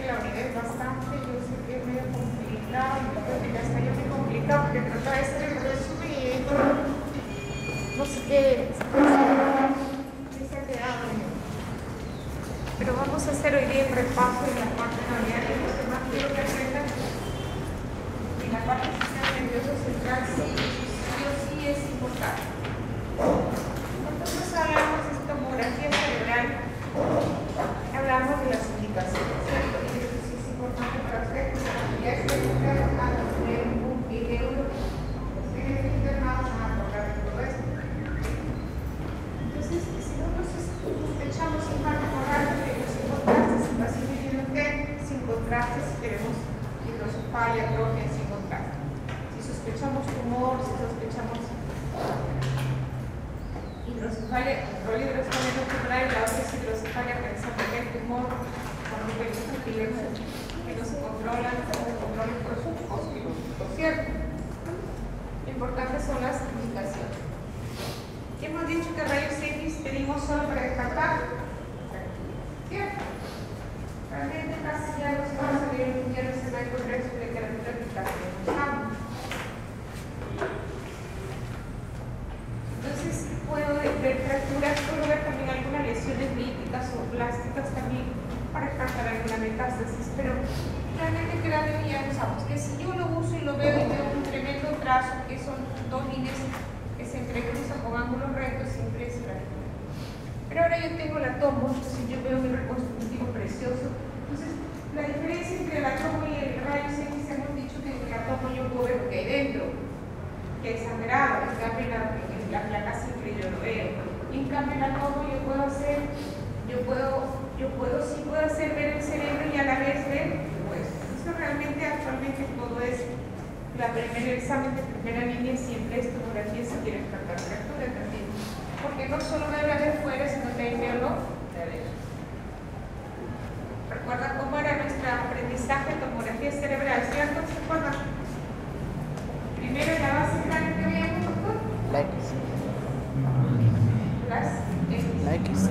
que la unidad es bastante, yo sé que es medio complicado, yo creo que ya está ya muy complicado porque trata de ser el resumen, no sé qué se ha quedado. Pero vamos a hacer hoy día el repaso de la parte labial y lo que más quiero que aprendan en la parte del sistema nervioso central sí o sí es importante. Nosotros hablamos de tomografía cerebral, hablamos de las indicaciones, ¿cierto? Y eso sí es importante para ustedes, porque ya estoy trabajando en un video, ustedes internados van a acordar de todo esto. Entonces, si nosotros sospechamos infarto coronarico, sin contrastes, el paciente tiene que sin contrastes, si queremos hidrocefalia, atrofia, sin contrastes. Si sospechamos tumor, si sospechamos hidrocefalia, control hidrocefalia no tumoral, la otra es hidrocefalia pensando que el tumor con los pequeños que no se controlan o se controlan por su posquirúrgico, ¿cierto? Lo importante son las indicaciones. Hemos dicho que rayos X pedimos solo para descartar, ¿cierto? Realmente casi ya los vamos a ver un día no se va a encontrar su literatura que casi no usamos. Entonces puedo ver fracturas, puedo ver también algunas lesiones líticas o plásticas también para descartar alguna metástasis, pero realmente que la ya usamos, que si yo lo uso y lo veo y veo un tremendo trazo que son dos líneas que se entrecruzan con ángulos rectos, siempre es fractura. Pero ahora yo tengo la tomo, entonces yo veo mi reconstructivo precioso. Entonces, la diferencia entre la tomo y el rayo X hemos dicho que en la tomo yo puedo ver lo que hay dentro, que es sangrado, en cambio la placa simple yo lo veo. En cambio la tomo yo puedo hacer, sí puedo hacer ver el cerebro y a la vez ver el hueso. Eso realmente actualmente todo es el examen de primera línea siempre es tomografía si quieren tratar fractura también. Porque no solo debe haber fuera, sino debe verlo de adentro. ¿Recuerdan cómo era nuestro aprendizaje de tomografía cerebral? ¿Cierto? ¿Se acuerdan? Primero la base grande que veíamos, doctor. La X. Las X. La X.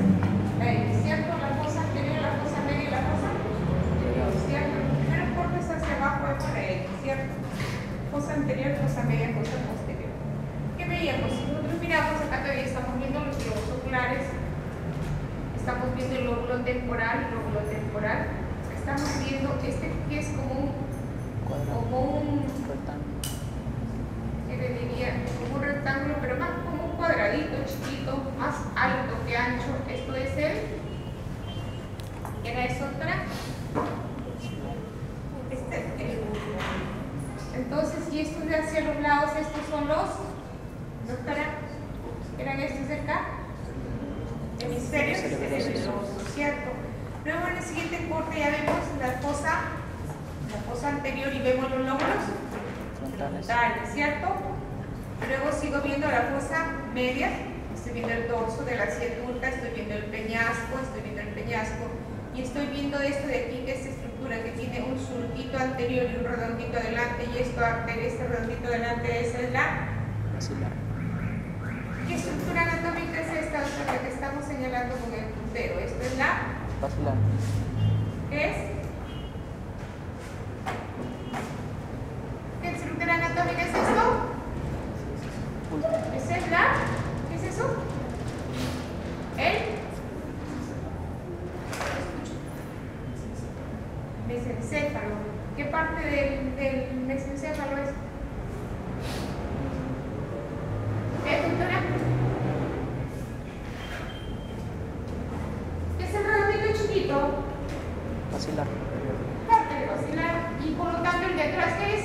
La X, ¿cierto? La fosa anterior, la fosa media y la fosa posterior, ¿cierto? El primer corte es hacia abajo es para X, ¿cierto? Fosa anterior, fosa media, fosa posterior. ¿Qué veíamos? Si nosotros miramos acá todavía estamos viendo los globos oculares, estamos viendo el lóbulo temporal, estamos viendo este que es como un ¿qué le diría? Como un rectángulo, pero más como un cuadradito chiquito, más alto que ancho. Esto es ¿era eso otra? Entonces, y estos de hacia los lados, estos son los, doctora, ¿eran estos de acá? Hemisferios cerebrosos, ¿cierto? Luego en el siguiente corte ya vemos la fosa anterior y vemos los lóbulos frontales, ¿cierto? Luego sigo viendo la fosa media, estoy viendo el dorso de la ciática, estoy viendo el peñasco, y estoy viendo esto de aquí, que es esta estructura que tiene un surquito anterior y un redondito adelante, y este redondito adelante, esa es la basilar. ¿Qué estructura anatómica es esta? La que estamos señalando con el puntero. Esto es la Basilar. ¿qué es? ¿Qué estructura anatómica es esto? ¿Esa es la? ¿Qué es eso? ¿El? Mesencéfalo. ¿Qué parte del mesencéfalo es? ¿Qué, doctora? ¿Qué es el redondito chiquito? Basilar. Parte de basilar. Y por lo tanto el de atrás, ¿qué es?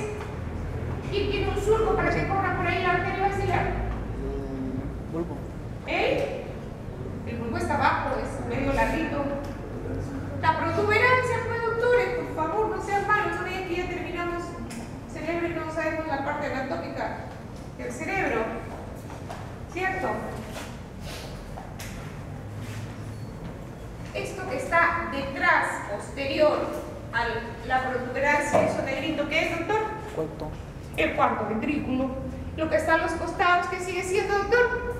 ¿Quién tiene un surco para que corra por ahí la arteria basilar? Bulbo. El bulbo está abajo, es medio larguito. La protuberancia, pues doctores, por favor, no sean malos. No vean que ya terminamos cerebro y no sabemos la parte anatómica del cerebro. ¿Cierto? Esto que está detrás, posterior a la protuberancia, eso negrito, ¿qué es, doctor? Cuarto. El cuarto ventrículo. Lo que está a los costados, ¿qué sigue siendo, doctor?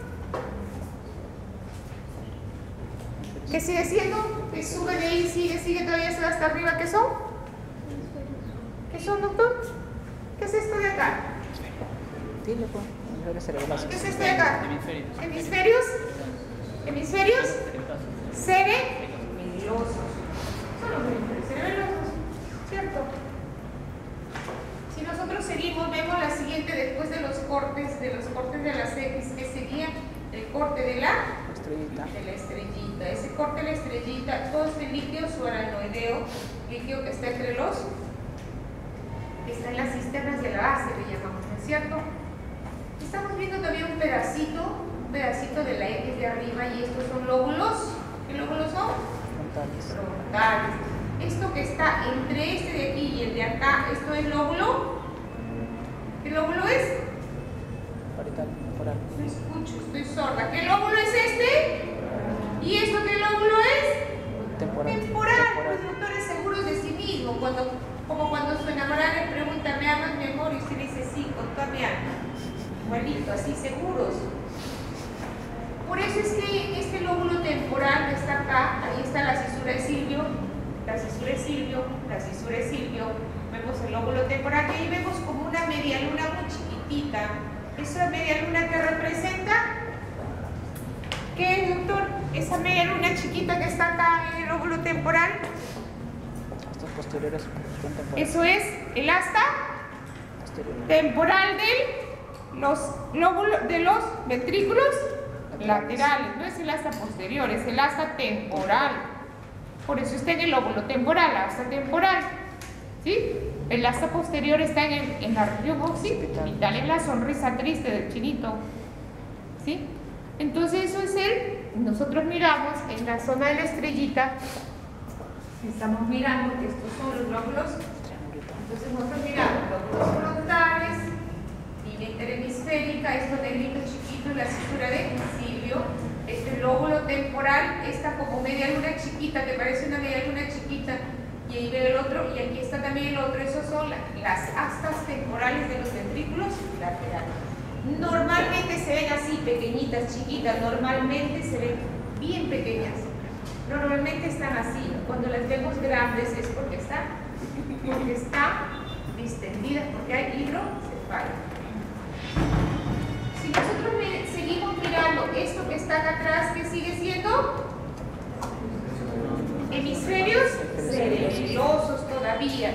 ¿Qué sigue siendo? Que sube de ahí, sigue, todavía se va hasta arriba. ¿Qué son? ¿Qué son, doctor? ¿Qué es esto de acá? Dile, pues. ¿Qué es esto de acá? Hemisferios. Hemisferios. Cerebelosos. Son los hemisferios cerebelosos, ¿cierto? Si nosotros seguimos, vemos la siguiente después de los cortes de las X, que sería el corte de la estrellita. Ese corte de la estrellita, todo este líquido subaracnoideo, líquido que está entre los, que está en las cisternas de la base, le llamamos, ¿no es cierto? Estamos viendo todavía un pedacito de la X de arriba, y estos son lóbulos. ¿Qué lóbulos son? Frontales. Esto que está entre este de aquí y el de acá, ¿esto es lóbulo? ¿Qué lóbulo es? No escucho, estoy sorda. ¿Qué lóbulo es este? ¿Y esto qué lóbulo es? Temporal. Los doctores seguros de sí mismos. Como cuando su enamorada le pregunta, ¿me amas, mi amor? Y usted le dice, sí, con toda mi alma. Igualito, así, seguros. Por eso es que este lóbulo temporal que está acá, ahí está la cisura de Silvio, vemos el lóbulo temporal, y ahí vemos como una media luna muy chiquitita. Esa media luna que representa, ¿qué es, doctor? Esa media luna chiquita que está acá en el lóbulo temporal. Estos posteriores son temporales. Eso es el asta temporal de los ventrículos laterales. No es el asta posterior, es el asta temporal. Por eso está en el lóbulo temporal, la asta temporal. ¿Sí? El asta posterior está en la región occipital, en la sonrisa triste del chinito. ¿Sí? Entonces eso es nosotros miramos en la zona de la estrellita, estamos mirando que estos son los lóbulos. Entonces nosotros miramos lóbulos frontales, línea interhemisférica, esto negrito chiquito, la cisura de Silvio, este lóbulo temporal, esta como media luna chiquita, que parece una media luna chiquita, y ahí veo el otro, y aquí está también el otro. Esos son las astas temporales de los ventrículos laterales. Normalmente se ven así, pequeñitas, chiquitas, normalmente se ven bien pequeñas. Normalmente están así. Cuando las vemos grandes es porque están distendidas, porque hay hidrocefalia. Si nosotros seguimos mirando esto que está acá atrás, ¿qué sigue siendo? Hemisferios cerebelosos todavía.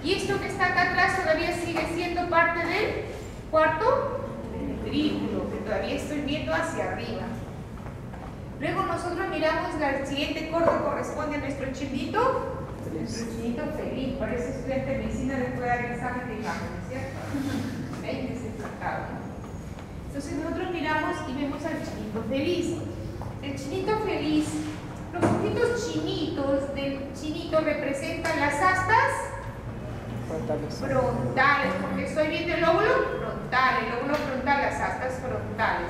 Y esto que está acá atrás todavía sigue siendo parte del cuarto ventrículo, que todavía estoy viendo hacia arriba. Luego nosotros miramos el siguiente corte, corresponde a nuestro chinito. Nuestro chinito feliz, parece estudiante de medicina después de dar el examen de imagen, ¿cierto? Ahí desenfocado. Entonces nosotros miramos y vemos al chinito feliz. El chinito feliz, los ojitos chinitos del chinito representan las astas frontales, porque estoy viendo el lóbulo frontal, las astas frontales.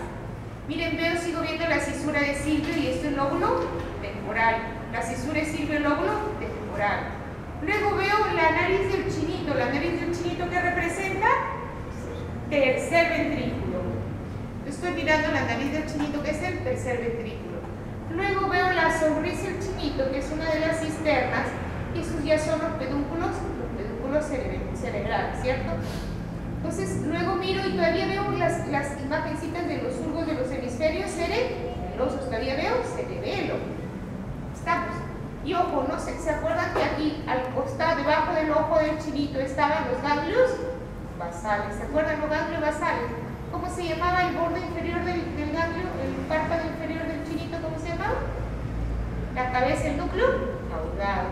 Miren, sigo viendo la cisura de Silvio, y esto es el lóbulo temporal. La cisura de Silvio, el lóbulo temporal. Luego veo la nariz del chinito. La nariz del chinito, ¿qué representa? Tercer ventrículo. Estoy mirando la nariz del chinito, que es el tercer ventrículo. Luego veo la sonrisa del chinito, que es una de las cisternas, y esos ya son los pedúnculos cerebrales, ¿cierto? Entonces, luego miro y todavía veo las imagencitas de los surcos de los hemisferios cerebelosos. Todavía veo cerebelo. Estamos. Y ojo, no sé, ¿se acuerdan que aquí al costado, debajo del ojo del chinito, estaban los ganglios basales? ¿Se acuerdan los ganglios basales? ¿Cómo se llamaba el borde inferior del ganglio, el párpado inferior del chinito? ¿Cómo se llamaba? La cabeza, el núcleo caudado,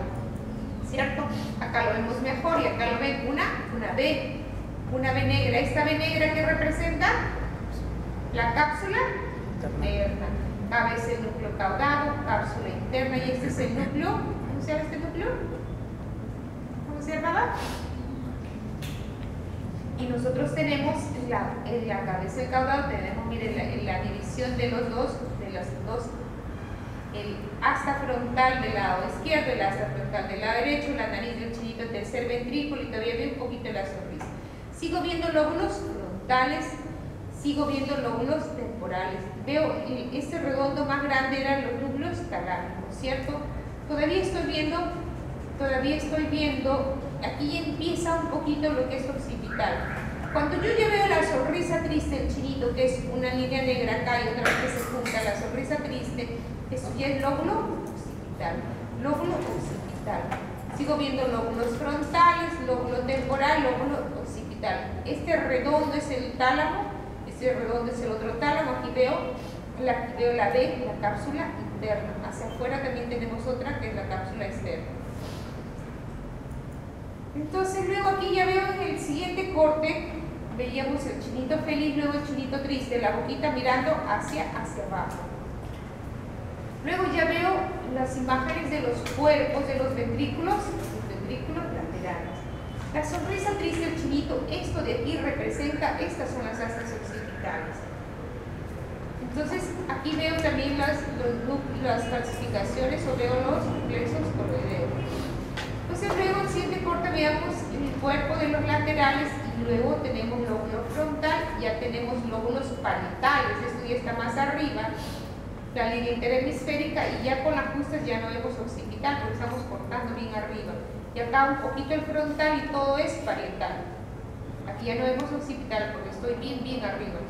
¿cierto? Acá lo vemos mejor, y acá lo ven una V negra. Esta V negra, ¿qué representa? La cápsula interna. Cabeza, el núcleo caudado, cápsula interna, y este es el núcleo. ¿Cómo se llama este núcleo? ¿Cómo se llamaba? Y nosotros tenemos en la cabeza del caudado, tenemos, miren, la división de los dos, el asta frontal del lado izquierdo, el asta frontal del lado derecho, la nariz del chinito, el tercer ventrículo, y todavía veo un poquito la sonrisa. Sigo viendo lóbulos frontales, sigo viendo lóbulos temporales. Veo este redondo más grande, eran los lóbulos ventrículos talámicos, ¿cierto? Todavía estoy viendo, aquí empieza un poquito lo que es occipital. Cuando yo ya veo la sonrisa triste del chinito, que es una línea negra acá y otra vez que se junta, la sonrisa triste, eso ya es lóbulo occipital. Lóbulo occipital. Sigo viendo lóbulos frontales, lóbulo temporal, lóbulo occipital. Este redondo es el tálamo, este redondo es el otro tálamo. Aquí veo la B, la cápsula interna. Hacia afuera también tenemos otra que es la cápsula externa. Entonces luego aquí ya veo en el siguiente corte, veíamos el chinito feliz, luego el chinito triste, la boquita mirando hacia abajo. Luego ya veo las imágenes de los cuerpos, de los ventrículos laterales. La sonrisa triste del chinito, esto de aquí representa, estas son las astas occipitales. Entonces aquí veo también las calcificaciones o veo los plexos coloideos. Entonces luego en el siguiente corte veamos el cuerpo de los laterales y luego tenemos lóbulo frontal, ya tenemos lóbulos parietales, esto ya está más arriba, la línea interhemisférica, y ya con las justas ya no vemos occipital porque estamos cortando bien arriba. Y acá un poquito el frontal y todo es parietal. Aquí ya no vemos occipital porque estoy bien arriba.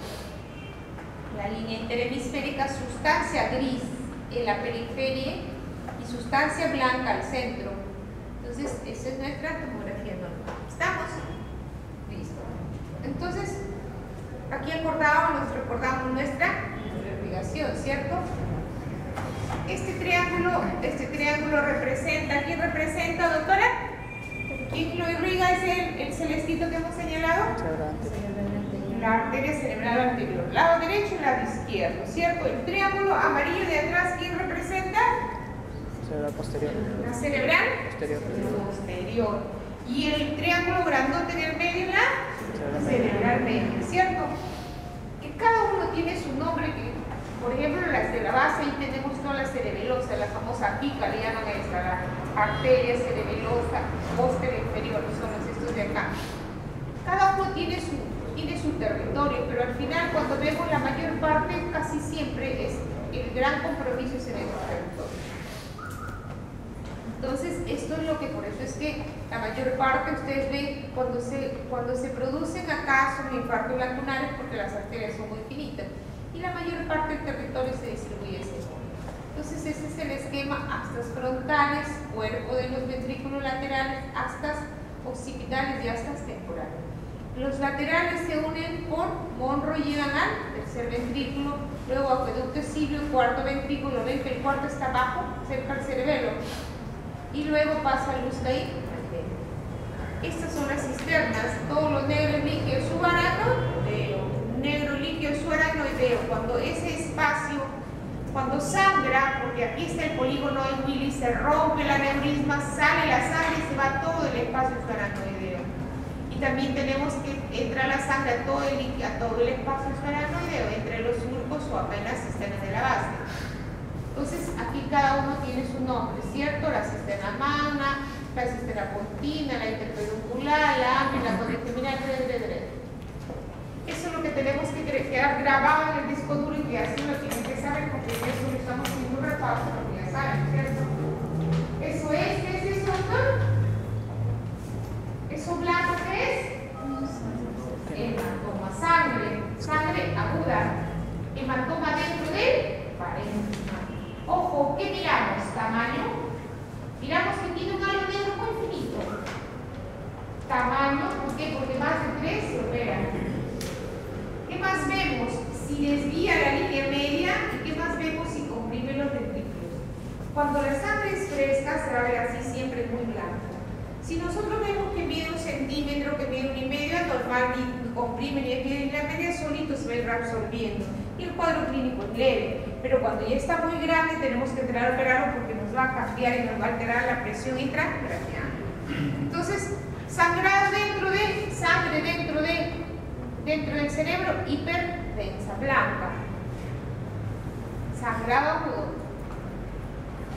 La línea interhemisférica, sustancia gris en la periferia y sustancia blanca al centro. Entonces, esa es nuestra tomografía normal. ¿Estamos? Listo. Entonces, aquí recordamos nuestra irrigación, ¿cierto? Este triángulo representa, ¿quién representa, doctora? ¿Quién lo irriga? Es el celestito que hemos señalado. La arteria cerebral anterior, lado derecho y lado izquierdo, ¿cierto? El triángulo amarillo de atrás, ¿quién representa? Cerebral posterior. La cerebral Posterior. Y el triángulo grandote en el medio, la cerebral media, ¿cierto? Que cada uno tiene su nombre, que, por ejemplo, las de la base, ahí tenemos toda la cerebelosa, la famosa pica, le llaman a esta, la arteria cerebelosa, posterior inferior, son estos de acá. Cada uno tiene su territorio, pero al final cuando vemos la mayor parte, casi siempre es el gran compromiso es en esos territorios. Entonces, esto es lo que, por eso es que la mayor parte, ustedes ven, cuando se producen acá son infartos lacunales porque las arterias son muy finitas y la mayor parte del territorio se distribuye así. Entonces, ese es el esquema: astas frontales, cuerpo de los ventrículos laterales, astas occipitales y astas temporales. Los laterales se unen por Monro y llegan al tercer ventrículo, luego acueducto silio, cuarto ventrículo, ven que el cuarto está abajo, cerca al cerebelo, y luego pasa el Luz-Caí. Estas son las cisternas, todo lo negro líquido subaracnoideo, negro líquido subaracnoideo. Cuando ese espacio, cuando sangra, porque aquí está el polígono de Willis, se rompe el aneurisma, sale la sangre y se va todo el espacio subaracnoideo. Y también tenemos que entrar la sangre a todo el espacio subaracnoideo, entre los surcos o acá en las cisternas de la base. Entonces, aquí cada uno tiene su nombre, ¿cierto? La cisterna magna, la cisterna pontina, la interpeduncular, la amplia, la conectiminal, Eso es lo que tenemos que quedar grabado en el disco duro y que así lo tienen que saber, porque eso lo estamos haciendo un repaso, porque ya saben, ¿cierto? Eso es, ¿qué es eso, doctor? ¿Eso blanco qué es? Hematoma, sangre aguda. Hematoma dentro del parénquima. Ojo, ¿qué miramos? Tamaño. Miramos que tiene un halo negro muy finito. Tamaño, ¿por qué? Porque más de 3 se operan. ¿Qué más vemos? Si desvía la línea media, ¿y qué más vemos si comprime los ventrículos? Cuando la sangre es fresca, se va a ver así siempre muy blanco. Si nosotros vemos que mide 1 centímetro, que mide 1,5, es normal, y comprime y la media solito se va a ir reabsorbiendo. Y el cuadro clínico es leve. Pero cuando ya está muy grande, tenemos que entrar a operarlo porque nos va a cambiar y nos va a alterar la presión intracraneal. Entonces, sangrado sangre dentro del cerebro, hiperdensa, blanca. Sangrado agudo.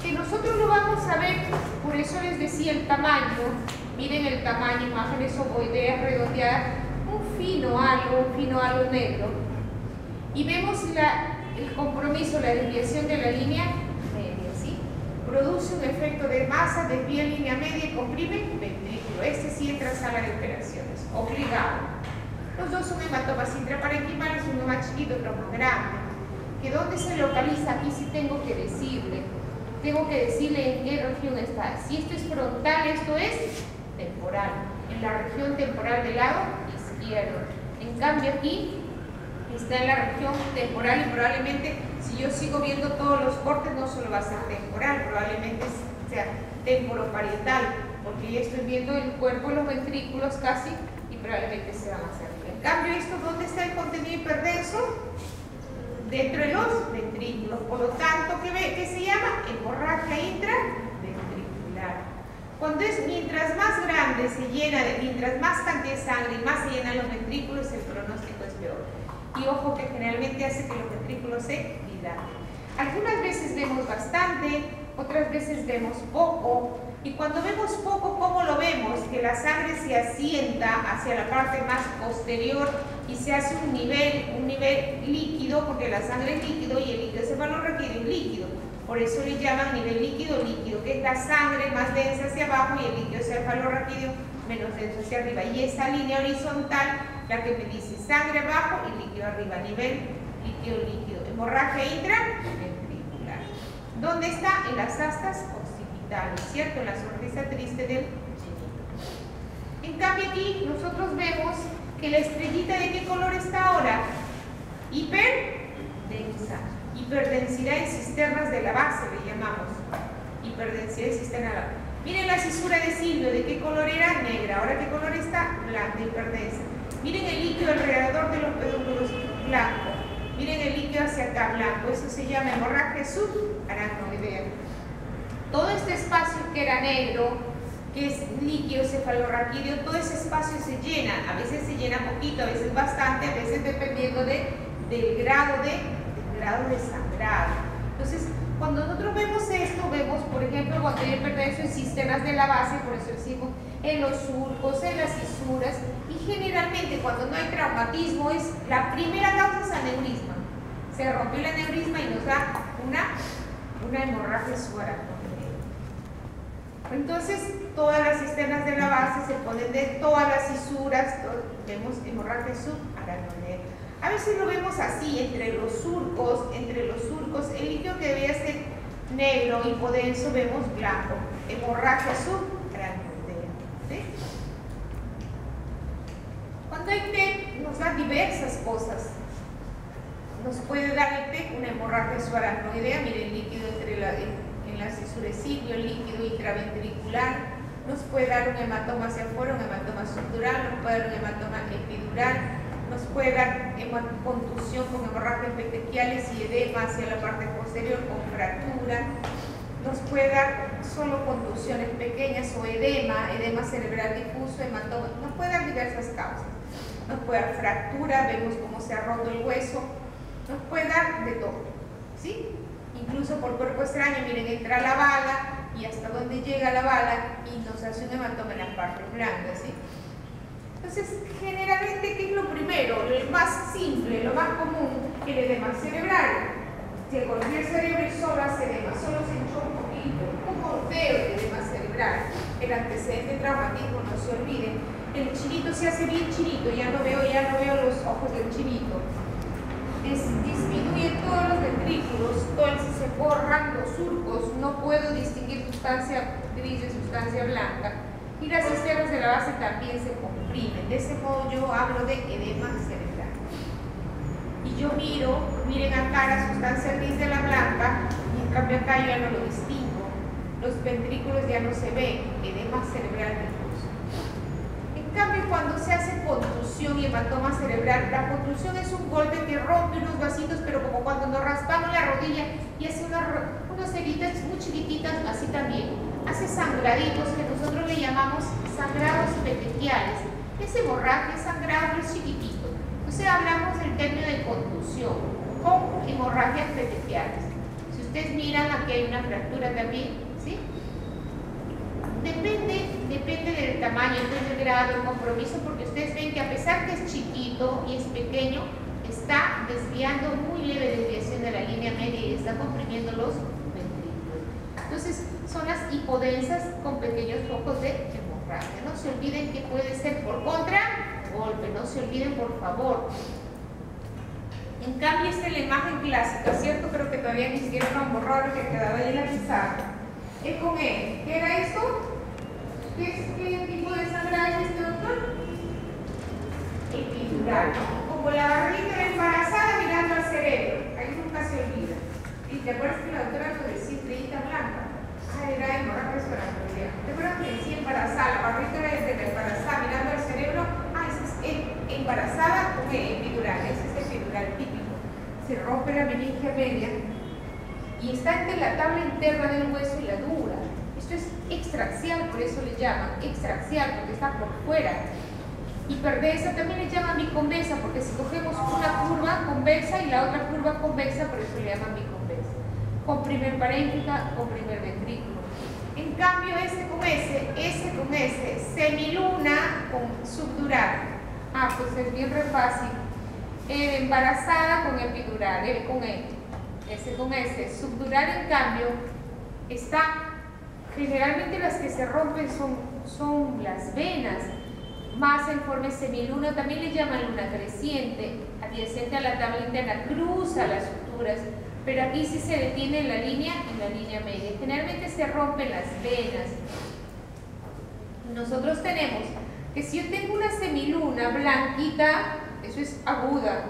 Que nosotros lo vamos a ver, por eso les decía el tamaño. Miren el tamaño, imágenes ovoideas redondeadas, un fino algo negro. Y vemos el compromiso, la desviación de la línea media. produce un efecto de masa, desvía línea media y comprime ventrículo. Este sí entra a sala de operaciones, obligado. Los dos son hematomas intraparenquimales, uno más chiquito, otro más grande. ¿Que dónde se localiza? Aquí sí tengo que decirle en qué región está. Si esto es frontal, esto es temporal, en la región temporal del lado izquierdo. En cambio aquí está en la región temporal y probablemente, si yo sigo viendo todos los cortes, no solo va a ser temporal, probablemente sea temporoparietal, porque ya estoy viendo el cuerpo, los ventrículos casi, y probablemente se van a hacer. En cambio, esto, ¿dónde está el contenido hiperdenso? Dentro de los ventrículos. Por lo tanto, ¿qué se llama? Hemorragia intraventricular. Cuando es, mientras más grande se llena, mientras más cantidad de sangre y más se llenan los ventrículos, el pronóstico es peor. Y ojo que generalmente hace que los ventrículos se dilaten. Algunas veces vemos bastante, otras veces vemos poco. Y cuando vemos poco, ¿cómo lo vemos? Que la sangre se asienta hacia la parte más posterior y se hace un nivel líquido, porque la sangre es líquido y el líquido cefalorraquídeo es líquido. Por eso le llaman nivel líquido, que es la sangre más densa hacia abajo y el líquido cefalorraquídeo menos denso hacia arriba. Y esa línea horizontal, la que me dice sangre abajo y líquido arriba, nivel líquido. Hemorragia intraventricular. ¿Dónde está? En las astas occidentales, ¿cierto? En la sonrisa triste del chinito. En cambio aquí nosotros vemos que la estrellita ¿de qué color está ahora? Hiperdensa. Hiperdensidad en cisternas de la base le llamamos. Hiperdensidad en cisternas de la base. Miren la cisura de Silvio, ¿de qué color era? Negra. ¿Ahora qué color está? Blanca, hiperdensa. Miren el líquido alrededor de los pedúnculos, blanco. Miren el líquido hacia acá, blanco. Eso se llama hemorragia subaracnoidea. Todo este espacio que era negro, que es líquido cefalorraquídeo, todo ese espacio se llena. A veces se llena poquito, a veces bastante, a veces dependiendo del grado de sangrado. Entonces, cuando nosotros vemos esto, vemos, por ejemplo, cuando hay hipertensión en cisternas de la base, por eso decimos en los surcos, en las fisuras, y generalmente cuando no hay traumatismo, la primera causa es aneurisma. Se rompió el aneurisma y nos da una hemorragia subaracnoidea. Entonces, todas las cisternas de la base se ponen de todas las fisuras, vemos hemorragia subaracnoidea. A veces lo vemos así, entre los surcos, el líquido que debía ser negro, hipodenso, vemos blanco, hemorragia subaracnoidea. ¿Sí? Cuando hay TEC, nos da diversas cosas. Nos puede dar el TEC una hemorragia subaracnoidea, miren, líquido en la cisura de Silvio, líquido intraventricular, nos puede dar un hematoma hacia afuera, un hematoma subdural, nos puede dar un hematoma epidural, nos puede dar contusión con hemorragias petequiales y edema hacia la parte posterior con fractura, nos puede dar solo contusiones pequeñas o edema cerebral difuso, hematoma, nos puede dar diversas causas. Nos puede dar fractura, vemos cómo se ha roto el hueso, nos puede dar de todo, ¿sí? Incluso por cuerpo extraño, miren, entra la bala y hasta dónde llega la bala y nos hace un hematoma en la parte blanda, ¿sí? Entonces, generalmente, ¿qué es lo primero? Lo más simple, lo más común, el edema cerebral. Se golpea el cerebro y solo hace edema, solo se hinchó un poquito, un golpeo de edema cerebral. El antecedente traumatismo, no se olviden. El chinito se hace bien chinito, ya no veo los ojos del chinito. Disminuyen todos los ventrículos, entonces se borran los surcos, no puedo distinguir sustancia gris de sustancia blanca. Y las cisternas de la base también se comprimen. De ese modo yo hablo de edema cerebral. Y yo miren acá la sustancia gris de la blanca, y en cambio acá yo ya no lo distingo. Los ventrículos ya no se ven, edema cerebral difuso. En cambio, cuando se hace contusión y hematoma cerebral, la contusión es un golpe que rompe unos vasitos, pero como cuando nos raspamos la rodilla y hace unas heridas muy chiquititas, así también. Hace sangraditos que nosotros le llamamos sangrados petequiales. Es hemorragia, es sangrado, es chiquitito. Entonces hablamos del término de contusión con hemorragias petequiales. Si ustedes miran, aquí hay una fractura también, ¿sí? Depende del tamaño, del grado, del compromiso, porque ustedes ven que a pesar que es chiquito y es pequeño, está desviando muy leve desviación de la línea media y está comprimiendo los ventrículos. Entonces son las hipodensas con pequeños focos de hemorragia. No se olviden que puede ser por contragolpe, no se olviden por favor. En cambio, esta es la imagen clásica, ¿cierto? Creo que todavía ni siquiera lo han borrado, que quedaba ahí en la pizarra. Es con E. ¿Qué era esto? ¿Qué tipo de sangrado es este, doctor? Epidural. Como la barriga embarazada mirando al cerebro. Ahí nunca se olvida. ¿Y te acuerdas que la doctora nos decía estrellita blanca? Ah, era hemorragia sonámbulica. ¿Te acuerdas que decía embarazada? La barriga era de la embarazada mirando al cerebro. Ah, esa es embarazada con epidural. Ese es epidural típico. Se rompe la meningia media y está entre la tabla interna del hueso y la dura. Esto es extraxial, por eso le llaman extraxial, porque está por fuera. Hiperdensa también le llaman biconvexa, porque si cogemos una curva convexa y la otra curva convexa, por eso le llaman biconvexa. Con primer parénquica, con primer ventrículo. En cambio, S con S, semiluna con subdural. Ah, pues es bien re fácil. Embarazada con epidural, con E. S con S. Subdural, en cambio, está. Generalmente las que se rompen son las venas. Masa en forma semiluna, también le llaman luna creciente, adyacente a la tabla interna, cruza las suturas, pero aquí sí se detiene en la línea media. Generalmente se rompen las venas. Nosotros tenemos que si yo tengo una semiluna blanquita, eso es aguda,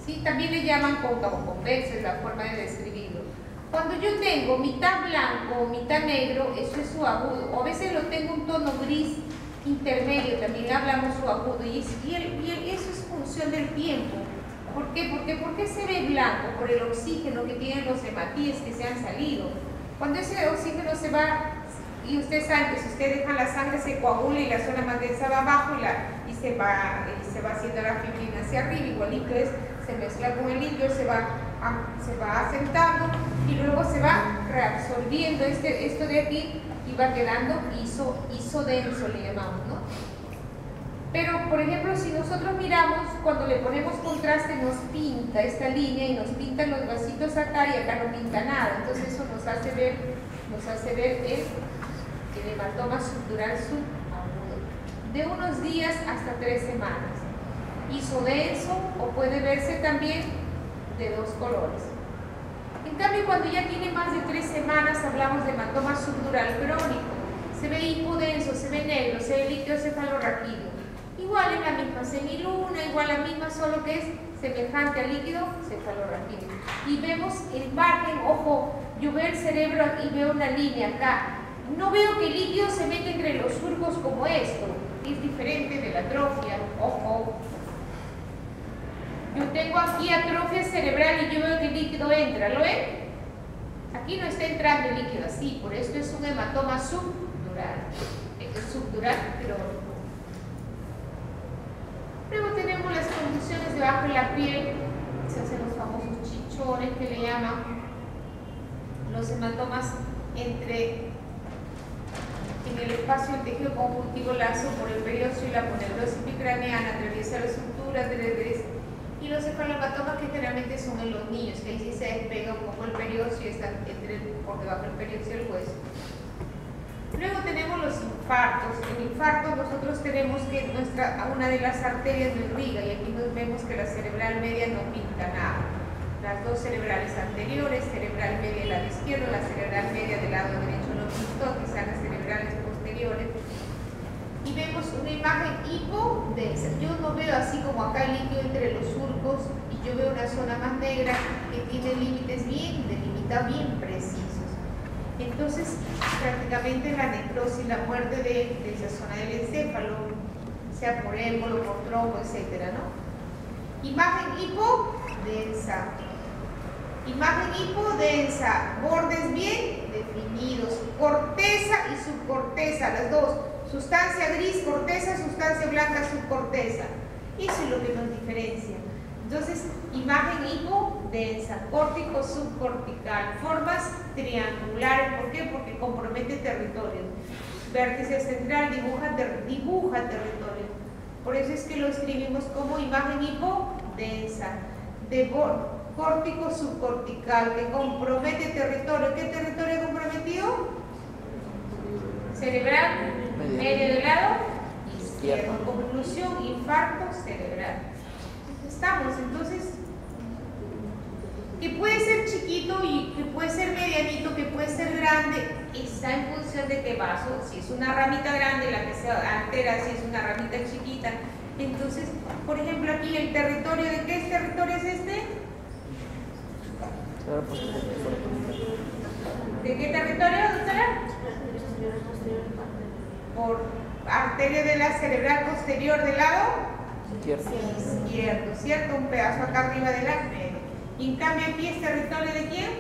¿sí? También le llaman cóncavo convexo, es la forma de describirlo. Cuando yo tengo mitad blanco o mitad negro, eso es su agudo, o a veces lo tengo un tono gris intermedio, también hablamos su agudo, y eso es función del tiempo. ¿Por qué? ¿Por qué se ve blanco? Por el oxígeno que tienen los hematíes que se han salido. Cuando ese oxígeno se va, y ustedes saben que si usted deja la sangre se coagula y la zona más densa va abajo y se va haciendo la fibrina hacia arriba, igualito es, se mezcla con el líquido, se va asentando y luego se va reabsorbiendo esto de aquí y va quedando isodenso, le llamamos, ¿no? Pero, por ejemplo, si nosotros miramos, cuando le ponemos contraste nos pinta esta línea y nos pintan los vasitos acá y acá no pinta nada, entonces eso nos hace ver el hematoma subdural subagudo, de unos días hasta 3 semanas, isodenso, o puede verse también de 2 colores. En cambio, cuando ya tiene más de 3 semanas, hablamos de hematoma subdural crónico. Se ve hipodenso, se ve negro, se ve líquido cefalorraquídeo. Igual es la misma semiluna, igual la misma, solo que es semejante al líquido cefalorraquídeo. Y vemos el margen, ojo, yo veo el cerebro y veo una línea acá. No veo que el líquido se mete entre los surcos como esto. Es diferente de la atrofia, ojo. Yo tengo aquí atrofia cerebral y yo veo que el líquido entra, ¿lo ven? Aquí no está entrando el líquido así, por esto es un hematoma subdural. Es subdural, pero... Luego tenemos las condiciones debajo de la piel, se hacen los famosos chichones que le llaman, los hematomas en el espacio del tejido conjuntivo laxo por el periósteo y la poneurosis bicraneana, atraviesa la estructura y los cefalomatomas que generalmente son en los niños, que ahí sí se despega un poco el periósteo y está por debajo del periósteo y el hueso. Luego tenemos los infartos. En infarto nosotros tenemos que una de las arterias no irriga y aquí nos vemos que la cerebral media no pinta nada. Las dos cerebrales anteriores, cerebral media del lado izquierdo, la cerebral media del lado derecho no pintó, quizás las cerebrales posteriores. Y vemos una imagen hipodensa. Yo no veo así como acá el líquido entre los surcos y yo veo una zona más negra que tiene límites bien delimitados, bien precisos. Entonces, prácticamente la necrosis, la muerte de esa zona del encéfalo, sea por émbolo, por trombo, etc., ¿no? Imagen hipodensa. Imagen hipodensa, bordes bien definidos, corteza y subcorteza, las dos. Sustancia gris, corteza, sustancia blanca, subcorteza. Eso es lo que nos diferencia. Entonces, imagen hipodensa, córtico subcortical, formas triangulares. ¿Por qué? Porque compromete territorio. Vértice central dibuja territorio. Por eso es que lo escribimos como imagen hipodensa. córtico subcortical que compromete territorio. ¿Qué territorio comprometido? Cerebral, medio del lado izquierdo. Conclusión, infarto cerebral. Estamos, entonces, que puede ser chiquito y que puede ser medianito, que puede ser grande, está en función de qué vaso. Si es una ramita grande, la que se altera, si es una ramita chiquita. Entonces, por ejemplo, aquí el territorio, ¿de qué territorio es este? ¿De qué territorio, doctora? Por arteria de la cerebral posterior del lado izquierdo, ¿cierto? Un pedazo acá arriba de la media. Y en cambio aquí es territorio ¿de quién?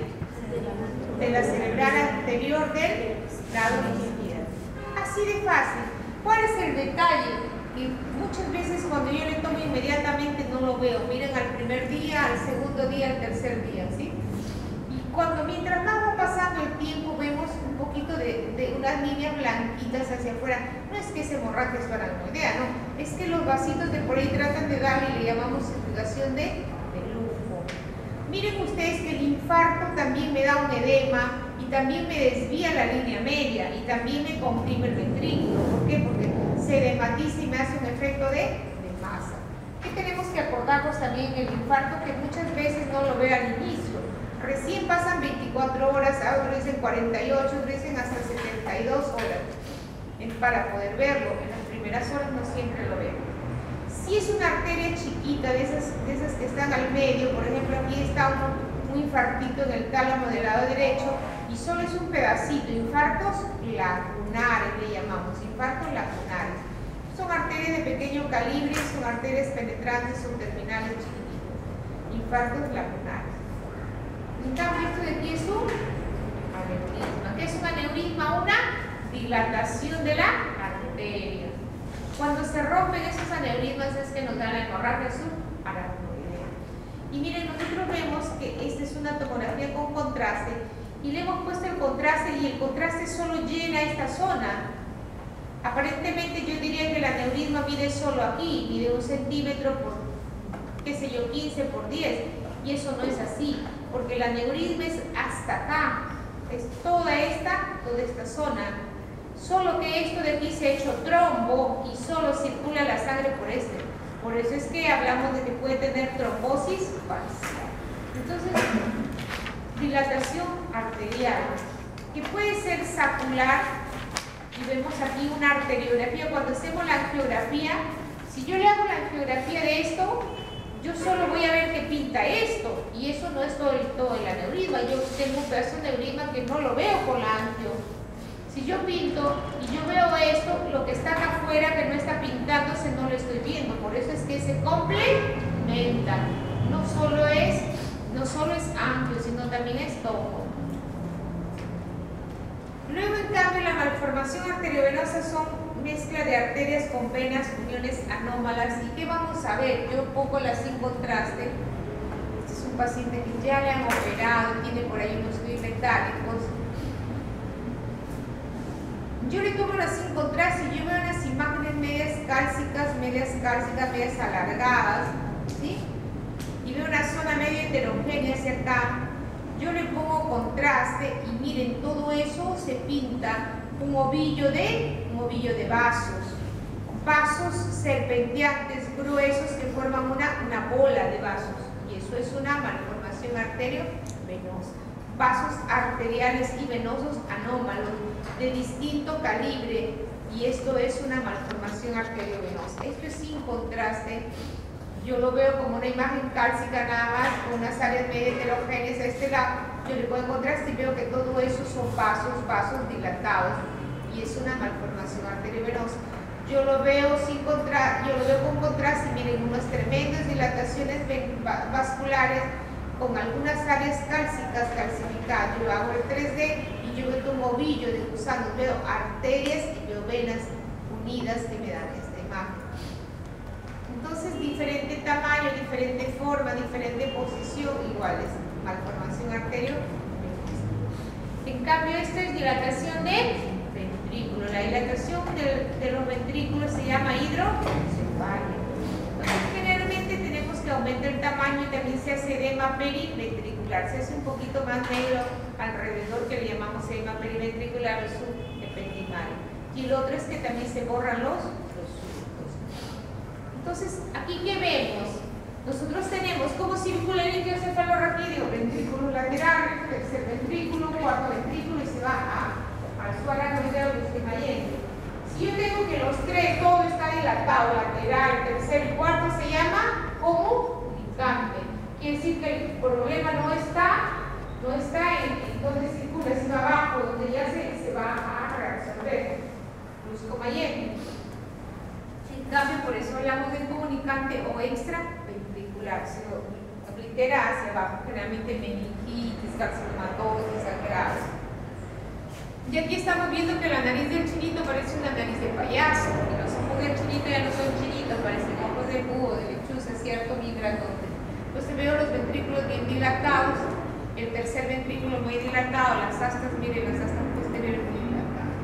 De la cerebral anterior del lado izquierdo. Así de fácil. ¿Cuál es el detalle? Que muchas veces cuando yo le tomo inmediatamente no lo veo. Miren, al primer día, al segundo día, al tercer día, ¿sí? Y cuando mientras más va pasando el tiempo vemos un poquito de unas líneas blanquitas hacia afuera. No es que ese hemorragia es aracnoidea, no. Es que los vasitos de por ahí tratan de darle y le llamamos irrigación de lujo. Miren ustedes que el infarto también me da un edema y también me desvía la línea media y también me comprime el ventrículo. ¿Por qué? Porque se edematiza y me hace un efecto de masa. ¿Qué tenemos que acordarnos también en el infarto? Que muchas veces no lo veo al inicio. Recién pasan 24 horas, otros dicen 48, otros dicen hasta 72 horas para poder verlo. En las primeras horas no siempre lo veo. Si es una arteria chiquita, de esas que están al medio, por ejemplo aquí está un infartito en el tálamo del lado derecho y solo es un pedacito, infartos lacunares le llamamos, infartos lacunares. Son arterias de pequeño calibre, son arterias penetrantes, son terminales chiquititas. Infartos lacunares. En cambio, esto de aquí es un aneurisma. ¿Qué es un aneurisma? Una dilatación de la arteria. Cuando se rompen esos aneurismas es que nos da la hemorragia subaracnoidea. Y miren, nosotros vemos que esta es una tomografía con contraste y le hemos puesto el contraste y el contraste solo llena esta zona. Aparentemente yo diría que el aneurisma mide solo aquí, mide 1 centímetro por, qué sé yo, 15 por 10. Y eso no es así, porque el aneurisma es hasta acá, es toda esta zona. Solo que esto de aquí se ha hecho trombo y solo circula la sangre por este. Por eso es que hablamos de que puede tener trombosis parcial. Entonces, dilatación arterial, que puede ser sacular, y vemos aquí una arteriografía. Cuando hacemos la angiografía, si yo le hago la angiografía de esto, yo solo voy a ver que pinta esto, y eso no es todo el aneurisma. Yo tengo un pedazo de aneurisma que no lo veo con la angio. Si yo pinto y yo veo esto, lo que está acá afuera que no está pintándose no lo estoy viendo. Por eso es que se complementa. No solo es angio, sino también es tomo. Luego, en cambio, la malformación arteriovenosa son mezcla de arterias con venas, uniones anómalas. ¿Y qué vamos a ver? Yo pongo las sin contraste. Este es un paciente que ya le han operado, tiene por ahí unos fluidos metálicos. Yo le tomo las sin contraste y yo veo unas imágenes medias cálcicas, medias alargadas, ¿sí? Y veo una zona medio heterogénea hacia acá. Yo le pongo contraste y miren, todo eso se pinta un ovillo de vasos serpenteantes gruesos que forman una bola de vasos, y eso es una malformación arteriovenosa. Vasos arteriales y venosos anómalos de distinto calibre, y esto es una malformación arteriovenosa. Esto es sin contraste. Yo lo veo como una imagen cálcica nada más, con unas áreas medio heterogéneas a este lado. Yo le pongo contraste y veo que todo eso son vasos dilatados, y es una malformación arteriovenosa. Yo lo veo con contraste y miren, unas tremendas dilataciones vasculares con algunas áreas cálcicas calcificadas. Yo hago el 3D y yo veo un ovillo de gusanos, veo arterias y veo venas unidas que me dan esta imagen. Entonces, diferente tamaño, diferente forma, diferente posición, iguales, malformación arteriovenosa. En cambio, esta es dilatación de ventrículo. La dilatación de los ventrículos se llama hidrocefalia. Entonces, generalmente tenemos que aumenta el tamaño y también se hace edema periventricular. Se hace un poquito más negro alrededor, que le llamamos edema periventricular o subependimal. Y el otro es que también se borran los surcos. Entonces, ¿aquí qué vemos? Nosotros tenemos como circula el líquido cefalorraquídeo, ventrículo lateral, tercer ventrículo, cuarto ventrículo y se va al suelo aranoideo y esquemayente. Si yo tengo que los tres, todo está dilatado, lateral, tercero y cuarto, se llama comunicante. Quiere decir que el problema no está en donde circula, sino abajo, donde ya se va a reabsorber. Luz comayente. En cambio, por eso hablamos de comunicante o extraventricular, se oblitera hacia abajo, generalmente meningitis, carcinomatosis, sangrados. Y aquí estamos viendo que la nariz del chinito parece una nariz de payaso, y los ojos del chinito ya no son chinitos, parecen ojos de búho, de lechuza, ¿cierto? Bien grandote. Entonces veo los ventrículos bien dilatados, el tercer ventrículo muy dilatado, las astas, miren, las astas posteriores muy dilatadas.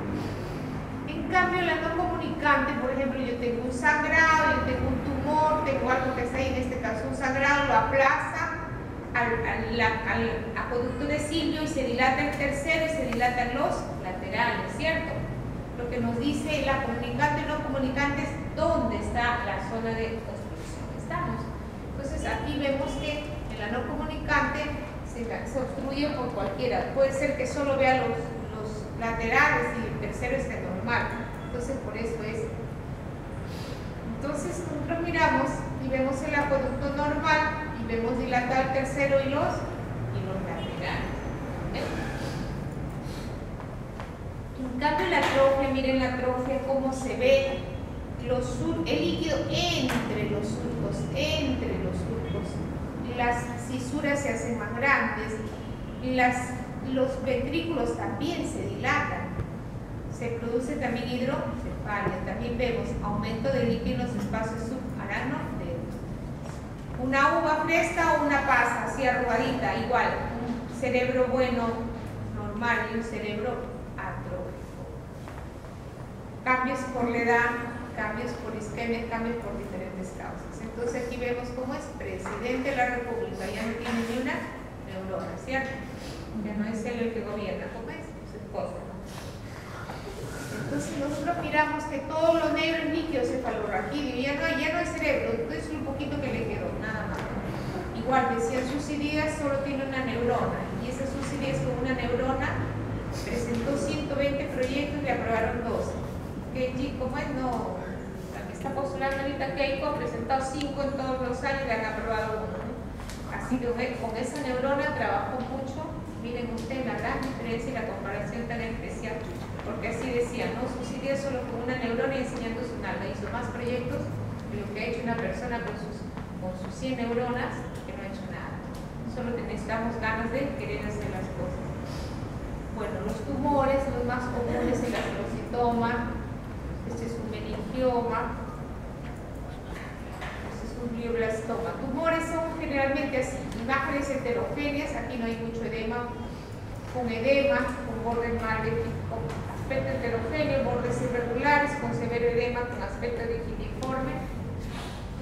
En cambio, la no comunicante, por ejemplo, yo tengo un sangrado, yo tengo un tumor, tengo algo que está ahí, en este caso un sangrado, lo aplaza al acueducto de Silvio y se dilata el tercero y se dilatan los laterales, ¿cierto? Lo que nos dice la comunicante y no comunicante es dónde está la zona de obstrucción. ¿Estamos? Entonces aquí vemos que en la no comunicante se obstruye por cualquiera. Puede ser que solo vea los laterales y el tercero esté normal. Entonces por eso es. Entonces nosotros miramos y vemos el acueducto normal y vemos dilatado el tercero y los laterales. En cambio la atrofia, miren la atrofia cómo se ve el líquido entre los surcos, las cisuras se hacen más grandes, los ventrículos también se dilatan, se produce también hidrocefalia, también vemos aumento de líquido en los espacios subaranoideos. Una uva fresca o una pasa así arrugadita, igual, un cerebro bueno, normal y un cerebro atrófico. Cambios por la edad, cambios por isquemia, cambios por diferentes causas. Entonces aquí vemos cómo es presidente de la República, ya no tiene ni una neurona, ¿cierto? Ya no es él el que gobierna, ¿cómo es? Su esposa, ¿no? Entonces nosotros miramos que todo lo negro es líquido cefalorraquídeo, ya no hay cerebro, entonces un poquito que le quedó, nada más. Igual decía Susi Díaz solo tiene una neurona, y esa Susi Díaz con una neurona presentó 120 proyectos y le aprobaron 12. Kenji, ¿cómo es? No, la que está postulando ahorita Keiko ha presentado 5 en todos los años y le han aprobado 1, ¿no? Así que con esa neurona trabajó mucho. Miren ustedes la gran diferencia y la comparación tan especial, porque así decía, ¿no? Susi Díaz solo con una neurona y enseñando su nalga hizo más proyectos de lo que ha hecho una persona con sus 100 neuronas que no ha hecho nada. Solo necesitamos ganas de querer hacer las cosas. Bueno, los tumores, los más comunes, el astrocitoma, este es un meningioma, este es un glioblastoma. Tumores son generalmente así, imágenes heterogéneas, aquí no hay mucho edema, con borde con aspecto heterogéneo, bordes irregulares, con severo edema, con aspecto rigidifórme,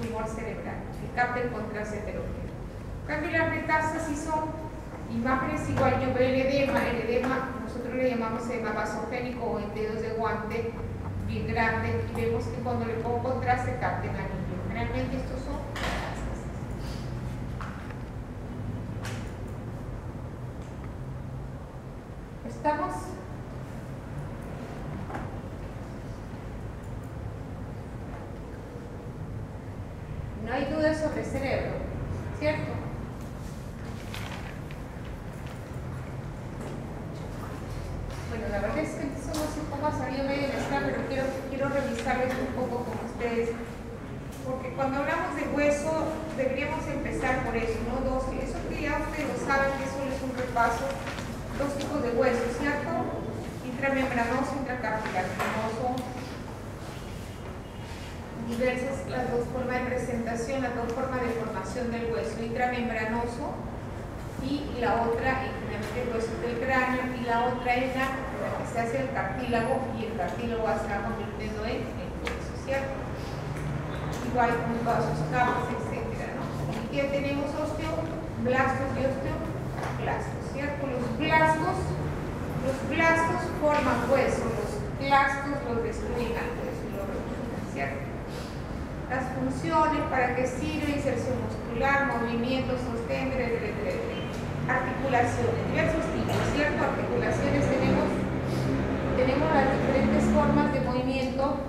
tumor cerebral, que capta el contraste heterogéneo. En cambio, las metástasis son imágenes igual, yo veo el edema nosotros le llamamos edema vasogénico o en dedos de guante, bien grande, y vemos que cuando le pongo contraste capta el anillo. Generalmente estos son metástasis. ¿Estamos? No hay dudas sobre el cerebro, ¿cierto? Bueno, la verdad es que somos un poco salido medio de esta, pero quiero revisarles un poco con ustedes, porque cuando hablamos de hueso deberíamos empezar por eso, ¿no? Eso que ya ustedes lo saben, que eso es un repaso. 2 tipos de huesos, ¿cierto? Intramembranoso, intracartilaginoso. Diversas las dos formas de presentación, las dos formas de formación del hueso, intramembranoso y la otra, generalmente el hueso del cráneo, y la otra es la que se hace el cartílago, y el cartílago se va convirtiendo en hueso, ¿cierto? Igual con todas sus capas, etcétera, ¿no? ¿Y Ya tenemos osteoblastos y osteoclastos, ¿cierto? Los blastos forman hueso, los clastos los destruyen al hueso y lo reducen, ¿cierto? Las funciones, para qué sirve: inserción muscular, movimiento, sostén, articulaciones, diversos tipos, ¿cierto? Articulaciones tenemos las diferentes formas de movimiento.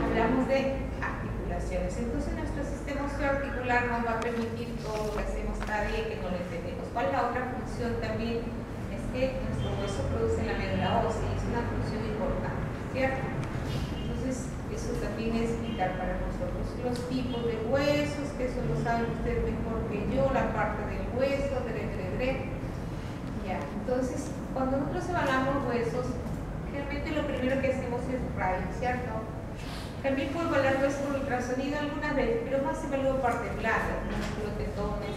Hablamos de articulaciones. Entonces nuestro sistema osteoarticular nos va a permitir todo lo que hacemos cada día que no lo entendemos. ¿Cuál es la otra función también? Es que nuestro hueso produce la médula ósea y es una función importante, ¿cierto? Entonces eso también es vital para nosotros. Los tipos de huesos, que eso lo saben ustedes mejor que yo, la parte del hueso, ya. Entonces, cuando nosotros evaluamos huesos, generalmente lo primero que hacemos es rayo, ¿cierto? También puedo evaluar huesos por ultrasonido algunas veces, pero más evalúo parte blanda, músculos, tendones.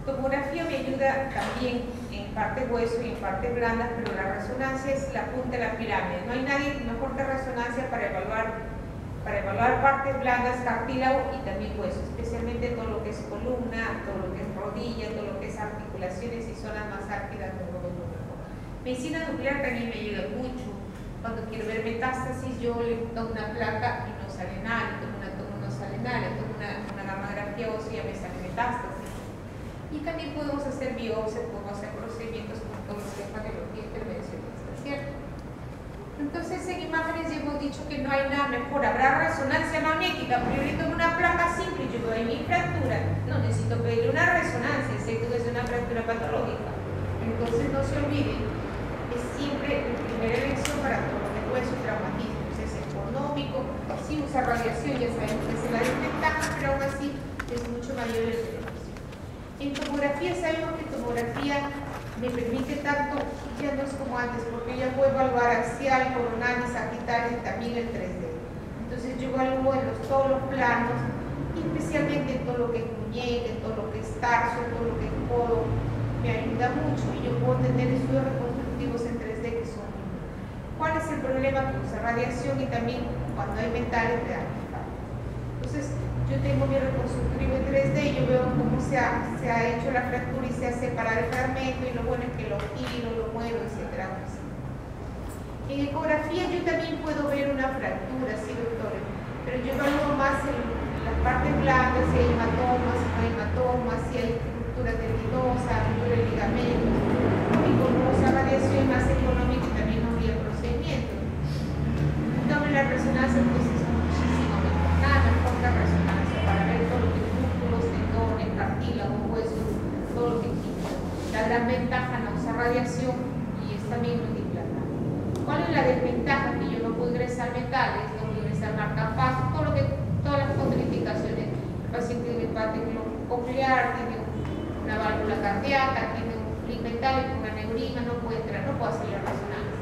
Tomografía me ayuda también en parte hueso y en parte blanda, pero la resonancia es la punta de la pirámide. No hay nadie mejor que resonancia para evaluar partes blandas, cartílago y también hueso, especialmente todo lo que es columna, todo lo que es rodilla, todo lo que es articulaciones y zonas más álgidas del hueso. Medicina nuclear también me ayuda mucho. Cuando quiero ver metástasis, yo le tomo una placa y no sale nada, le tomo no sale nada, le tomo una gamografía ósea y me sale metástasis. Y también podemos hacer biopsias, podemos hacer procedimientos con todos los temas de lo que intervencionista, ¿cierto? Entonces en imágenes ya hemos dicho que no hay nada mejor. Habrá resonancia magnética, pero yo le tomo una placa simple y yo veo mi fractura. No necesito pedirle una resonancia, sé que es una fractura patológica. Entonces no se olviden, es siempre la primera elección para todo lo que hueso y traumatismo. Es económico, si usa radiación ya sabemos que es la desventaja, pero aún así es mucho mayor el beneficio. En tomografía sabemos que tomografía me permite tanto, ya no es como antes, porque ya puedo evaluar axial, coronal y sagital y también el 3D. Entonces yo evalúo en todos los planos, y especialmente en todo lo que es muñeca, en todo lo que es tarso, en todo lo que es codo, me ayuda mucho y yo puedo tener estudios reconstructivos en 3D que son. ¿Cuál es el problema? Que usa radiación y también cuando hay metales de alfa. Entonces yo tengo mi reconstructivo en 3D y yo veo cómo se ha hecho la fractura y se ha separado el fragmento, y lo bueno es que lo giro, lo muevo, etc. En ecografía yo también puedo ver una fractura, sí, doctores, pero yo evalúo más en las partes blandas, si hay hematomas, si no hay hematomas, si hay ruptura tendinosa, ruptura de ligamentos. Y como usa radiación más económica y también no había procedimientos. Entonces la resonancia pues es muchísimo mejor, nada mejor que la resonancia para ver todo lo que es músculos, tendones, cartílago, huesos, todo lo que quita. La gran ventaja no usar radiación y es también multiplantar. ¿Cuál es la desventaja? Que yo no puedo ingresar metales, no puedo ingresar marcapasos, todas las contraindicaciones. El paciente tiene empate coclear, tiene una válvula cardíaca, tiene un clic metálico, una neurina, no puede entrar, no puedo hacer la resonancia.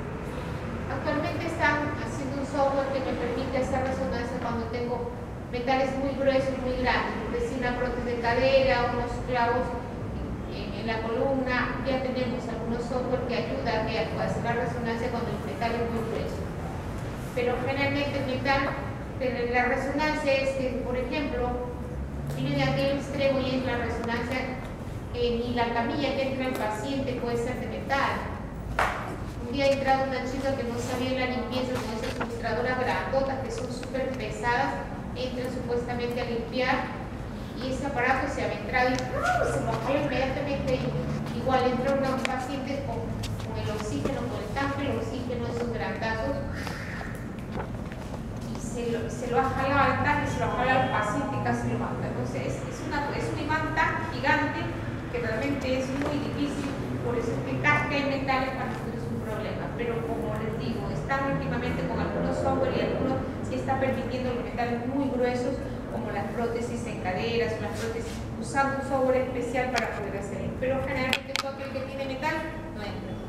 Actualmente están haciendo un software que me permite hacer resonancia cuando tengo metales muy gruesos, muy grandes, es decir, una prótesis de cadera, unos clavos en la columna. Ya tenemos algunos software que ayuda a que hacer la resonancia cuando el metal es muy grueso. Pero generalmente el metal, la resonancia es que, por ejemplo, viene de aquel extremo y es la resonancia, ni la camilla que entra el paciente puede ser de metal. Un día ha entrado una chica que no sabía la limpieza con esas sustradoras grandotas que son súper pesadas, entran supuestamente a limpiar y ese aparato se había entrado y se bajó inmediatamente. Igual entra un paciente con el oxígeno, con el tanque, el oxígeno, esos grandazos, y se lo ha jalado al tanque, se lo ha jalado al paciente y casi lo mata. Entonces es un imán tan gigante que realmente es muy difícil, por eso es que cada que hay metales para nosotros es un problema. Pero como les digo, están últimamente con algunos software y algunos sí están permitiendo los metales muy gruesos, como las prótesis en caderas o las prótesis, usando un software especial para poder hacerlo. Pero generalmente todo aquel que tiene metal no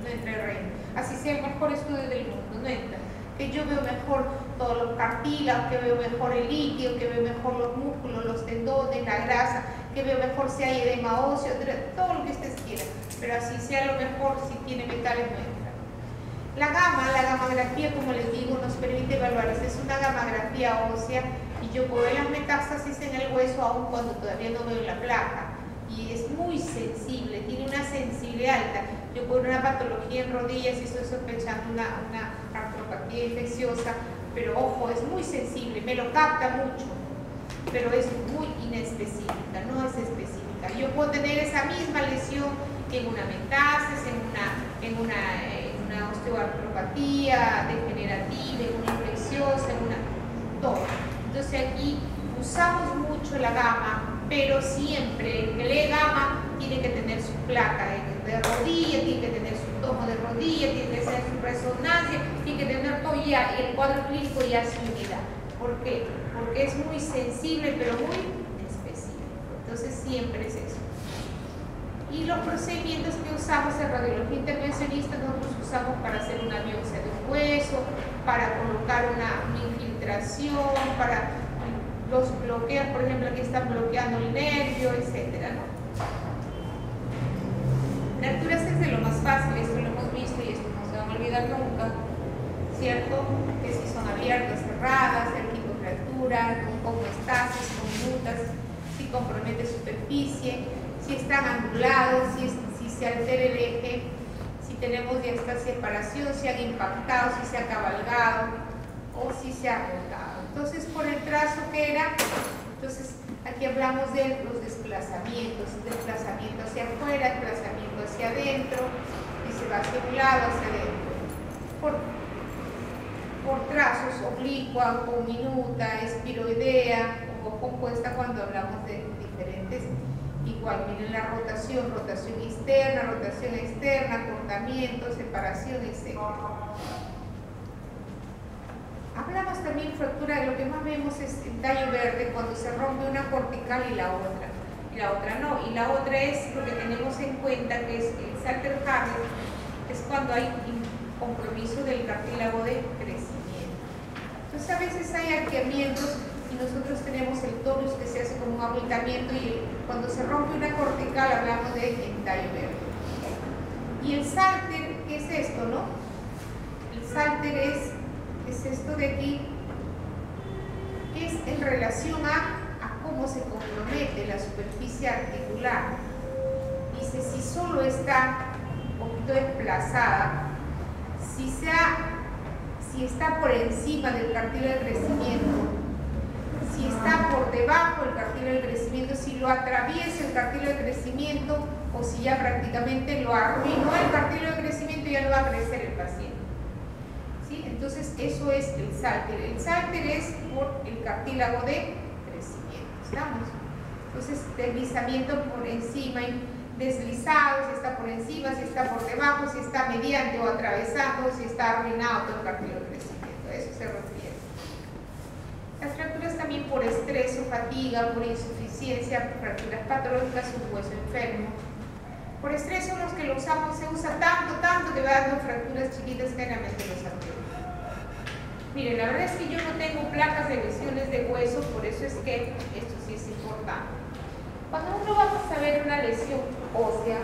entra el reino. Así sea el mejor estudio del mundo, no entra. Que yo veo mejor todos los cartílagos, que veo mejor el líquido, que veo mejor los músculos, los tendones, la grasa, que veo mejor si hay edema óseo, todo lo que ustedes quieran. Pero así sea lo mejor, si tiene metales no entra. La gamografía, como les digo, nos permite evaluar. Esta es una gamografía ósea y yo puedo ver las metástasis en el hueso aún cuando todavía no veo la placa. Y es muy sensible, tiene una sensibilidad alta. Yo puedo ver una patología en rodillas y estoy sospechando una artropatía infecciosa, pero ojo, es muy sensible, me lo capta mucho, pero es muy inespecífica, no es específica. Yo puedo tener esa misma lesión en una metástasis, en una osteoartropatía degenerativa, en una infecciosa, todo. Entonces aquí usamos mucho la gama, pero siempre el que lee gama tiene que tener su placa de rodilla, tiene que tener su tomo de rodilla, tiene que tener su resonancia, tiene que tener todo ya, el cuadro clínico ya su unidad. ¿Por qué? Porque es muy sensible, pero muy específico. Entonces siempre es eso. Y los procedimientos que usamos en radiología intervencionista, nosotros usamos para hacer una biopsia de un hueso, para colocar una infiltración, para los bloqueos, por ejemplo, aquí están bloqueando el nervio, etcétera, ¿no? Fracturas es de lo más fácil, esto lo hemos visto y esto no se va a olvidar nunca, ¿cierto? Que si son abiertas, cerradas, el tipo de fractura, con estasis, con minutas, si compromete superficie, si están angulados, si se altera el eje, si tenemos ya esta separación, si han impactado, si se ha cabalgado o si se ha rotado. Entonces, por el trazo que era, entonces aquí hablamos de los desplazamientos, desplazamiento hacia afuera, desplazamiento hacia adentro, y se va hacia un lado, hacia adentro. Por trazos, oblicua, minuta, espiroidea o compuesta cuando hablamos de diferentes. Igual, miren la rotación, rotación externa, acortamiento, separación, etc. Hablamos también fractura, lo que más vemos es el tallo verde cuando se rompe una cortical y la otra no. Y la otra es lo que tenemos en cuenta, que es el Salter-Harris, es cuando hay compromiso del cartílago de crecimiento. Entonces a veces hay arqueamientos y nosotros tenemos el tonus que se hace como un abultamiento y cuando se rompe una cortical hablamos de tallo verde. Y el Salter, ¿qué es esto, no? El Salter es esto de aquí, es en relación a cómo se compromete la superficie articular. Dice, si solo está un poquito desplazada, si está por encima del cartílago de crecimiento, si está por debajo del cartílago de crecimiento, si lo atraviesa el cartílago de crecimiento o si ya prácticamente lo arruinó el cartílago de crecimiento, ya no va a crecer el paciente. Entonces, eso es el Salter. El Salter es por el cartílago de crecimiento. ¿Estamos? Entonces, deslizamiento por encima, deslizado, si está por encima, si está por debajo, si está mediante o atravesando, si está arruinado todo el cartílago de crecimiento. A eso se refiere. Las fracturas también por estrés o fatiga, por insuficiencia, fracturas patológicas, un hueso enfermo. Por estrés son los que lo usamos, se usa tanto que va dando fracturas chiquitas que generalmente los arterios. Miren, la verdad es que yo no tengo placas de lesiones de hueso, por eso es que esto sí es importante. Cuando uno vamos a ver una lesión ósea,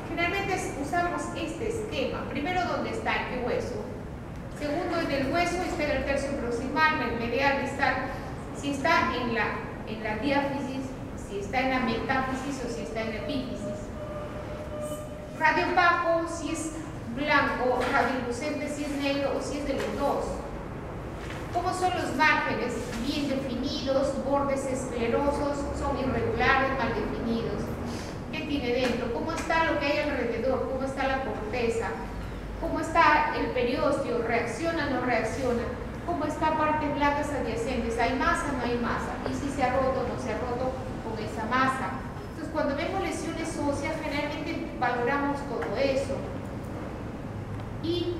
generalmente usamos este esquema. Primero, ¿dónde está? ¿En qué hueso? Segundo, en el hueso está en el tercio proximal, en el medial, distal. Si está en la diáfisis, si está en la metáfisis o si está en la epífisis. Radio opaco, si es blanco, radiolucente, si es negro o si es de los dos. ¿Cómo son los márgenes? Bien definidos, bordes esclerosos, son irregulares, mal definidos. ¿Qué tiene dentro? ¿Cómo está lo que hay alrededor? ¿Cómo está la corteza? ¿Cómo está el periósteo? ¿Reacciona o no reacciona? ¿Cómo está partes blancas adyacentes? ¿Hay masa o no hay masa? ¿Y si se ha roto o no se ha roto con esa masa? Entonces, cuando vemos lesiones óseas, generalmente valoramos todo eso. Y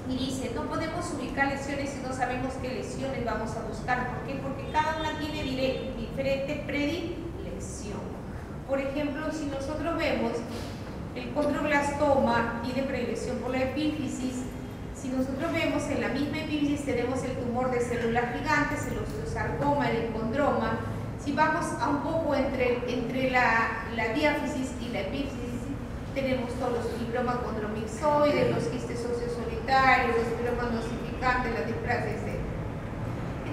dice, no podemos ubicar lesiones si no sabemos qué lesiones vamos a buscar. ¿Por qué? Porque cada una tiene diferente predilección. Por ejemplo, si nosotros vemos el condroblastoma, tiene predilección por la epífisis. Si nosotros vemos en la misma epífisis tenemos el tumor de células gigantes, el osteosarcoma, el condroma. Si vamos a un poco entre la diáfisis y la epífisis, tenemos todos los fibromas condromixoides, los quistes óseos solitarios, los fibromas nosificantes, las displasias, etc.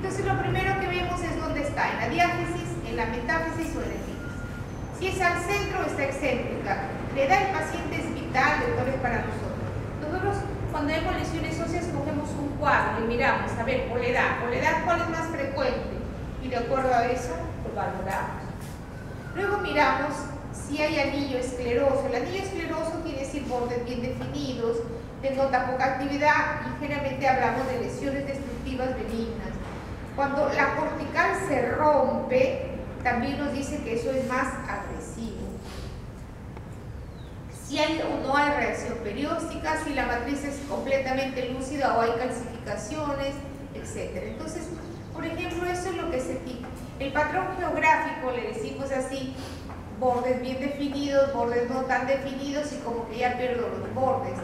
Entonces lo primero que vemos es dónde está, en la diáfisis, en la metáfisis o en el índice. Si es al centro, está excéntrica. La edad del paciente es vital, doctores, para nosotros. Nosotros, cuando vemos lesiones óseas, cogemos un cuadro y miramos, a ver, por la edad, ¿cuál es más frecuente? Y de acuerdo a eso, lo valoramos. Luego miramos si hay anillo escleroso. El anillo escleroso quiere decir bordes bien definidos, denota poca actividad y generalmente hablamos de lesiones destructivas benignas. Cuando la cortical se rompe, también nos dice que eso es más agresivo. Si hay o no hay reacción perióstica, si la matriz es completamente lúcida o hay calcificaciones, etc. Entonces, por ejemplo, eso es lo que se tiene. El patrón geográfico, le decimos así, bordes bien definidos, bordes no tan definidos y como que ya pierdo los bordes.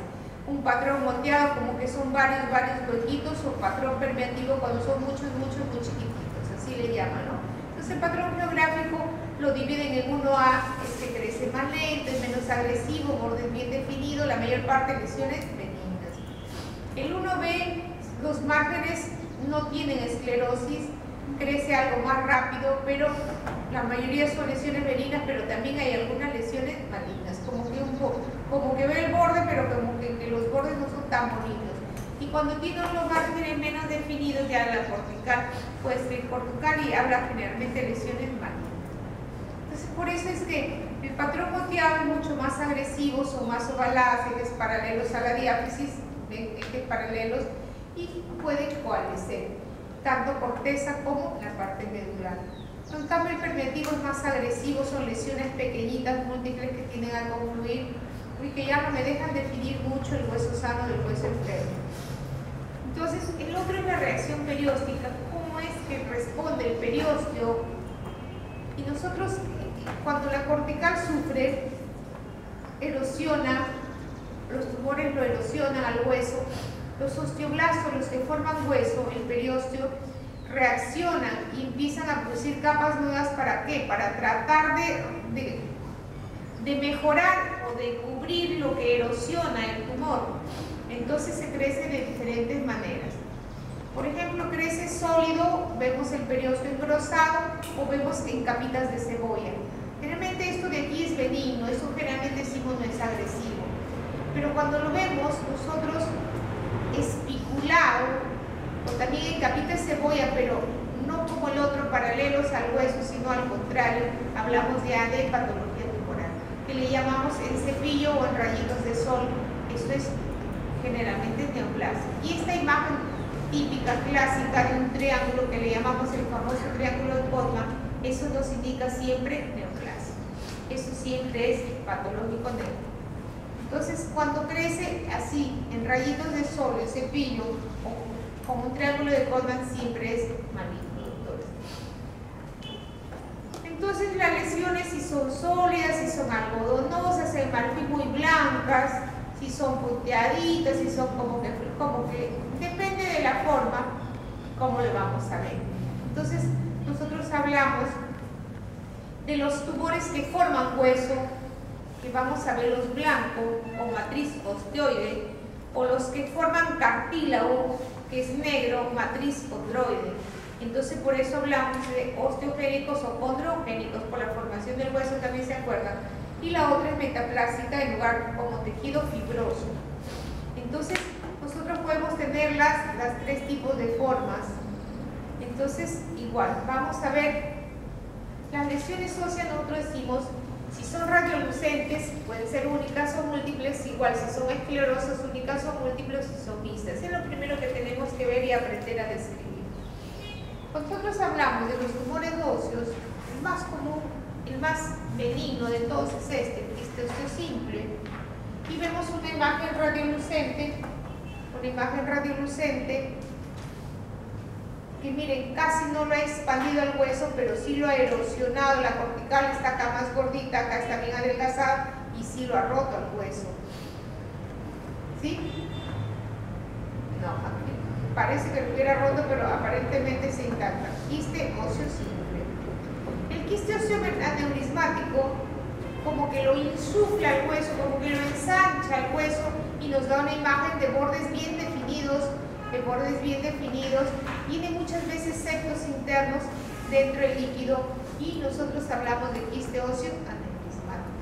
Un patrón moteado como que son varios huequitos, o patrón permeativo cuando son muchos muy chiquititos, así le llaman, ¿no? Entonces el patrón geográfico lo dividen en 1A, es que crece más lento, es menos agresivo, bordes bien definidos, la mayor parte de lesiones benignas. El 1B, los márgenes no tienen esclerosis, crece algo más rápido, pero la mayoría son lesiones benignas, pero también hay algunas lesiones malignas, como que ve el borde, pero como que los bordes no son tan bonitos. Y cuando tienen los márgenes menos definidos, ya la cortical puede ser cortical y habla generalmente de lesiones malignas. Entonces, por eso es que el patrón moteado es mucho más agresivo, son más ovaladas, ejes paralelos a la diáfisis, ejes paralelos, y pueden coalescer tanto corteza como la parte medular. En cambio, el permeativo es más agresivo, son lesiones pequeñitas, múltiples que tienden a confluir y que ya no me dejan definir mucho el hueso sano del hueso enfermo. Entonces, el otro es la reacción perióstica. ¿Cómo es que responde el periósteo? Y nosotros, cuando la cortical sufre, erosiona, los tumores lo erosionan al hueso, los osteoblastos, los que forman hueso, el periósteo, reaccionan y empiezan a producir capas nuevas. ¿Para qué? Para tratar de mejorar o de cubrir lo que erosiona el tumor. Entonces se crece de diferentes maneras. Por ejemplo, crece sólido, vemos el periósteo engrosado o vemos en capitas de cebolla. Generalmente esto de aquí es benigno, eso generalmente decimos no es agresivo. Pero cuando lo vemos nosotros espiculado, o también en capitas de cebolla, pero no como el otro paralelos al hueso, sino al contrario, hablamos ya de patología tumoral, que le llamamos en cepillo o en rayitos de sol. Esto es generalmente neoplasia. Y esta imagen típica, clásica de un triángulo que le llamamos el famoso triángulo de Gottman, eso nos indica siempre neoplasia. Eso siempre es patológico neoplasia. Entonces, cuando crece así, en rayitos de sol, el cepillo, o como un triángulo de Gottman, siempre es maligno, doctores. Entonces, las lesiones, si son sólidas, si son algodonosas, en marfil muy blancas, si son punteaditas, si son como que depende de la forma, como lo vamos a ver. Entonces, nosotros hablamos de los tumores que forman hueso, que vamos a ver los blancos o matriz osteoide, o los que forman cartílago, que es negro, matriz condroide. Entonces por eso hablamos de osteogénicos o condrogénicos, por la formación del hueso también se acuerdan. Y la otra es metaplásica, en lugar como tejido fibroso. Entonces nosotros podemos tener las tres tipos de formas. Entonces igual, vamos a ver las lesiones óseas. Nosotros decimos, si son radiolucentes, pueden ser únicas o múltiples, igual si son esclerosas, únicas o múltiples, si son mixtas. Es lo primero que tenemos que ver y aprender a describir. Cuando nosotros hablamos de los tumores óseos, el más común, el más benigno de todos es este, el quiste simple. Y vemos una imagen radiolucente, que miren, casi no lo ha expandido el hueso, pero sí lo ha erosionado. La cortical está acá más gordita, acá está bien adelgazada y sí lo ha roto el hueso. ¿Sí? No, aquí parece que lo hubiera roto, pero aparentemente se intacta. Quiste óseo simple. El quiste óseo aneurismático como que lo insufla el hueso, como que lo ensancha el hueso y nos da una imagen de bordes bien definidos de bordes bien definidos, tiene muchas veces septos internos dentro del líquido y nosotros hablamos de quiste óseo aneurismático.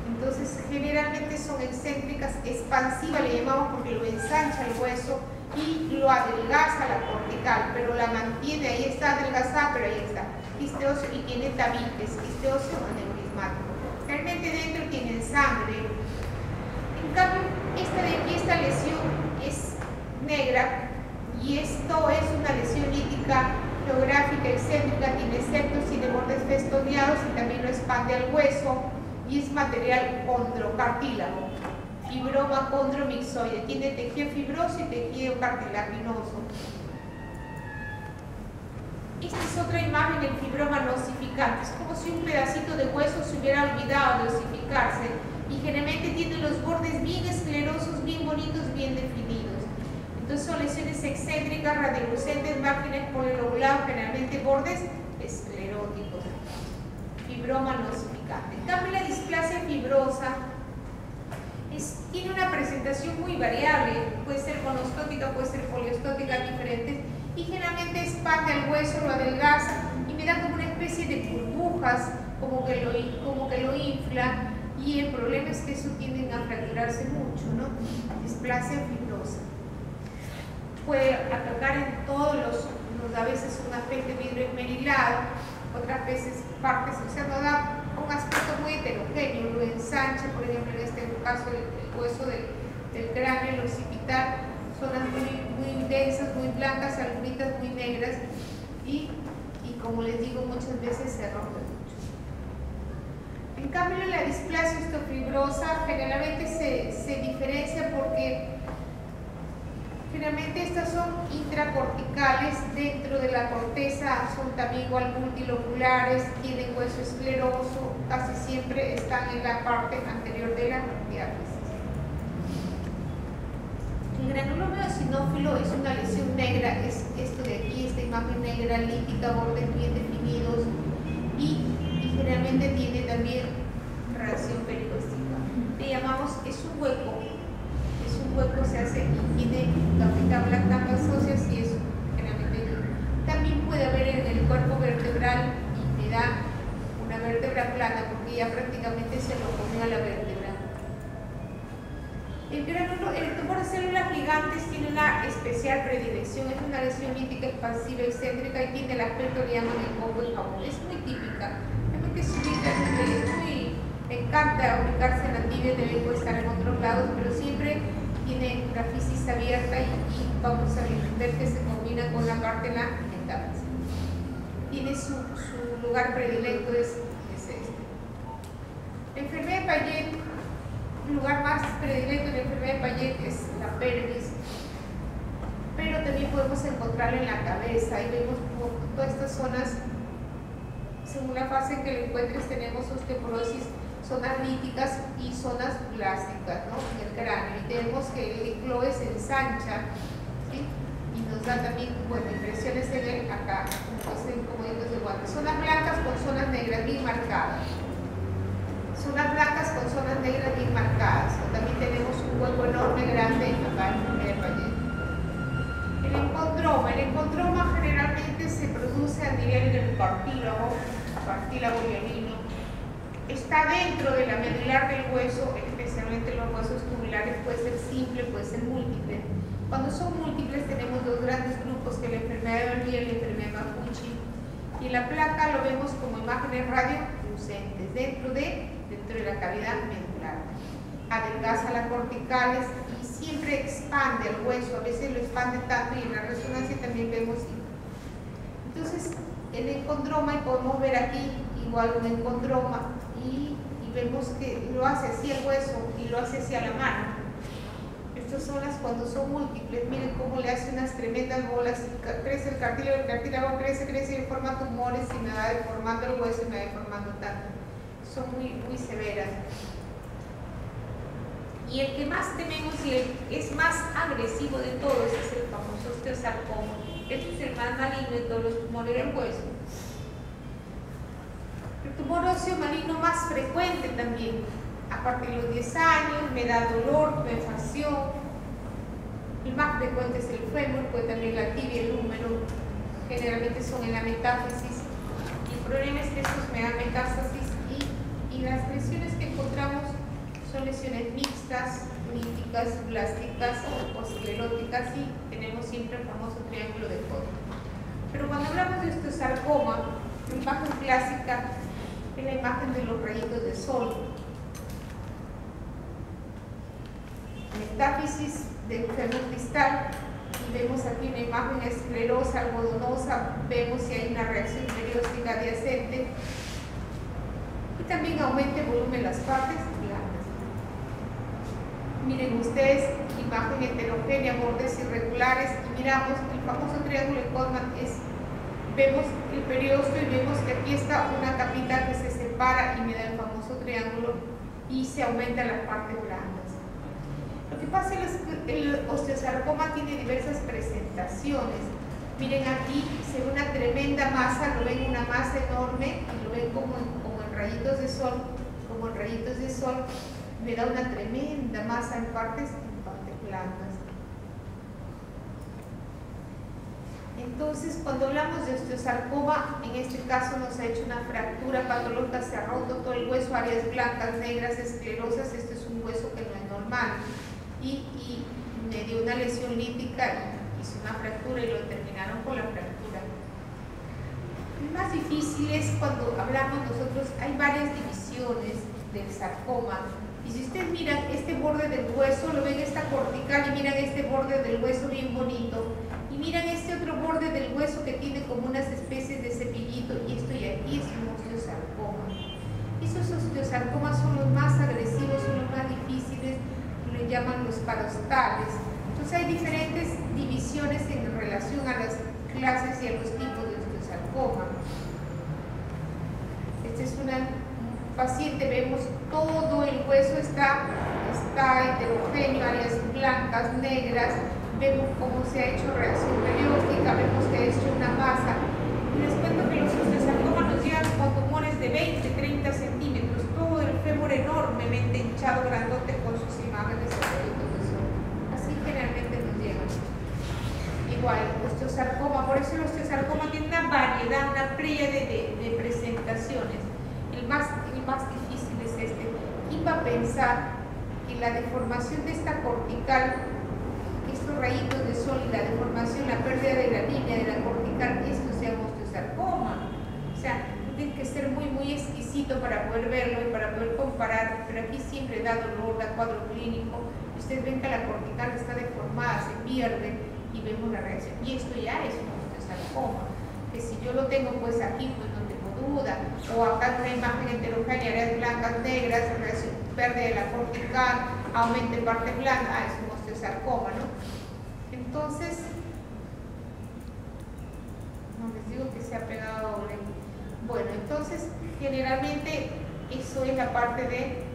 Entonces generalmente son excéntricas, expansivas le llamamos porque lo ensancha el hueso y lo adelgaza la cortical, pero la mantiene, ahí está adelgazada, pero ahí está, quiste óseo, y tiene tabiques, quiste óseo aneurismático. Realmente dentro tienen sangre. En cambio, esta de aquí, esta lesión es negra y esto es una lesión lítica geográfica excéntrica, tiene septos, tiene bordes festoneados y también lo expande al hueso y es material condrocartílago, fibroma condromixoide, tiene tejido fibroso y tejido cartilaginoso. Esta es otra imagen del fibroma no osificante, es como si un pedacito de hueso se hubiera olvidado de osificarse y generalmente tiene los bordes bien esclerosos, bien bonitos, bien definidos. Entonces son lesiones excéntricas, radiolucentes, márgenes polilobulados, generalmente bordes escleróticos. Fibroma no osificante. En cambio, la displasia fibrosa tiene una presentación muy variable, puede ser monostótica, puede ser poliostótica, diferentes, y generalmente expande el hueso, lo adelgaza y me da como una especie de burbujas, como que lo infla, y el problema es que eso tienden a fracturarse mucho, ¿no? Displasia fibrosa. Puede atacar en todos a veces un aspecto hidroesmerilado, otras veces partes, o sea, no da un aspecto muy heterogéneo, lo ensancha, por ejemplo, en este caso el hueso del cráneo, el occipital, zonas muy densas, muy blancas, algunas muy negras y como les digo, muchas veces se rompe mucho. En cambio, la displasia osteofibrosa generalmente se diferencia porque generalmente estas son intracorticales, dentro de la corteza son también igual multilobulares, tienen hueso escleroso, casi siempre están en la parte anterior de la diálisis. El granuloma eosinófilo es una lesión negra, es esto de aquí, esta imagen negra, lítica, bordes bien definidos y generalmente tiene también reacción perióstica. Le llamamos, es un hueco, se hace y tiene capas óseas y eso generalmente también puede haber en el cuerpo vertebral y me da una vértebra plana porque ya prácticamente se lo comió a la vértebra. El tumor de células gigantes tiene una especial predilección, es una lesión lítica expansiva excéntrica y tiene el aspecto que llaman el combo y jabón, es muy típica, realmente se ubica me encanta ubicarse en la tibia, también puede estar en otros lados, pero siempre tiene la fisis abierta y vamos a ver que se combina con la parte de la metástasis. Tiene su lugar predilecto es este. La enfermedad de Payet, el lugar más predilecto de la enfermedad de Payet es la pelvis, pero también podemos encontrarla en la cabeza y vemos todas estas zonas, según la fase en que lo encuentres, tenemos osteoporosis, zonas líticas y zonas plásticas, ¿no? En el cráneo, y tenemos que el cicloe se ensancha, ¿sí? Y nos da también, bueno, impresiones en el acá, como digo, de guante. Zonas blancas con zonas negras bien marcadas. Zonas blancas con zonas negras bien marcadas. O también tenemos un hueco enorme, grande, acá en el Payet. El encondroma generalmente se produce a nivel del cartílago hialino. Está dentro de la medular del hueso, especialmente los huesos tubulares, puede ser simple, puede ser múltiple. Cuando son múltiples tenemos dos grandes grupos, que la enfermedad de Bernier y la enfermedad de Mafucci. Y en la placa lo vemos como imágenes radiolucentes dentro de la cavidad medular. Adelgaza las corticales y siempre expande el hueso, a veces lo expande tanto y en la resonancia también vemos. Entonces, el encondroma, y podemos ver aquí igual un encondroma, y vemos que lo hace hacia el hueso y lo hace hacia la mano. Estas son las cuando son múltiples, miren cómo le hace unas tremendas bolas, crece el cartílago crece y forma tumores y me va deformando el hueso y me va deformando tanto. Son muy severas. Y el que más tememos y el que es más agresivo de todos es el famoso osteosarcoma. Este es el más maligno de todos los tumores del hueso. El tumor óseo maligno más frecuente también, a partir de los 10 años, me da dolor, tumefacción, El más frecuente es el fémur, pues también la tibia y el húmero, generalmente son en la metáfisis. El problema es que estos me dan metástasis y las lesiones que encontramos son lesiones mixtas, líticas, blásticas o escleróticas, y tenemos siempre el famoso triángulo de Koch. Pero cuando hablamos de osteosarcoma, la imagen clásica es la imagen de los rayitos de sol. Metáfisis del fémur distal, y vemos aquí una imagen esclerosa, algodonosa, vemos si hay una reacción perióstica adyacente, y también aumenta el volumen de las partes blandas. Miren ustedes, imagen heterogénea, bordes irregulares, y miramos el famoso triángulo de Kochman, vemos el periósteo y vemos que aquí está una capita que se separa y me da el famoso triángulo y se aumentan las partes blandas. Lo que pasa es que el osteosarcoma tiene diversas presentaciones. Miren aquí, se ve una tremenda masa, lo ven una masa enorme y lo ven como en rayitos de sol, me da una tremenda masa en partes blandas. Entonces, cuando hablamos de osteosarcoma, en este caso nos ha hecho una fractura patológica, se ha roto todo el hueso, áreas blancas, negras, esclerosas. Este es un hueso que no es normal, y me dio una lesión lítica y hice una fractura y lo terminaron con la fractura. Lo más difícil es cuando hablamos nosotros, hay varias divisiones del sarcoma, y si ustedes miran este borde del hueso, lo ven esta cortical, y miran este borde del hueso bien bonito, y miran este otro borde del hueso que tiene como unas especies de cepillito, y esto y aquí es un osteosarcoma. Esos osteosarcomas son los más agresivos, son los más difíciles, le llaman los parostales. Entonces hay diferentes divisiones en relación a las clases y a los tipos de osteosarcoma. Este es una paciente, vemos todo el hueso está heterogéneo, áreas blancas, negras, vemos cómo se ha hecho reacción perióstica, vemos que ha hecho una masa. Y les cuento que los osteosarcomas nos llegan con tumores de 20, 30 centímetros, todo el fémur enormemente hinchado, grandote, con sus imágenes de rayitos de sol. Así generalmente nos llegan. Igual, osteosarcoma, por eso el osteosarcoma tiene una variedad, una pléyade de presentaciones. El más difícil es este. ¿Quién va a pensar que la deformación de esta cortical, estos rayitos de sol y la deformación, la pérdida de la línea de la cortical, esto sea un osteosarcoma? O sea, tiene que ser muy, muy exquisito para poder verlo y para poder comparar, pero aquí siempre da dolor, da cuadro clínico. Ustedes ven que la cortical está deformada, se pierde y vemos la reacción. Y esto ya es un osteosarcoma, que si yo lo tengo pues aquí, pues no tengo duda. O acá una imagen heterogénea, áreas blancas, negras, pérdida de la cortical, aumento en parte blanca, es un osteosarcoma, ¿no? Entonces, no les digo que se ha pegado doble. Bueno, entonces generalmente eso es la parte de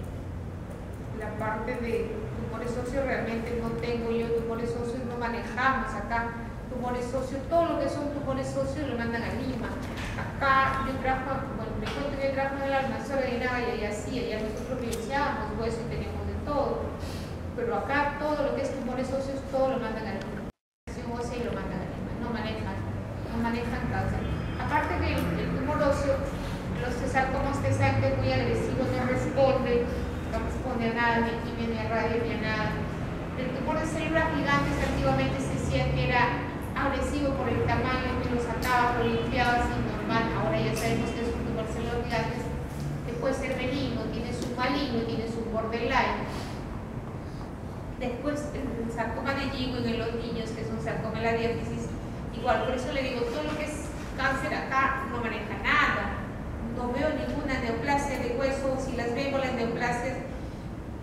tumores óseos. Realmente no tengo yo tumores óseos, no manejamos acá tumores óseos. Todo lo que son tumores óseos lo mandan a Lima. Acá yo trabajo, bueno, me cuento que yo trabajo en el almacén de Naya y así, allá nosotros biopsiamos hueso y tenemos de todo, pero acá todo lo que es tumores óseos, todo lo mandan a Lima. Y lo mandan a Lima, no manejan cáncer. Aparte del tumor óseo, los osteosarcomas, ustedes saben que es muy agresivo, no responde a nada, ni quimio, ni a radio, ni a nada. El tumor de células gigantes antiguamente se decía que era agresivo por el tamaño, que lo sacaba, lo limpiaba así normal. Ahora ya sabemos que es un tumor de células gigantes, que puede ser benigno, tiene su maligno, tiene su borderline. Después el sarcoma de Ewing en los niños, que es un sarcoma de la diáfisis, igual. Por eso le digo, todo lo que es cáncer acá no maneja nada. No veo ninguna neoplasia de hueso. Si las veo, las neoplasias,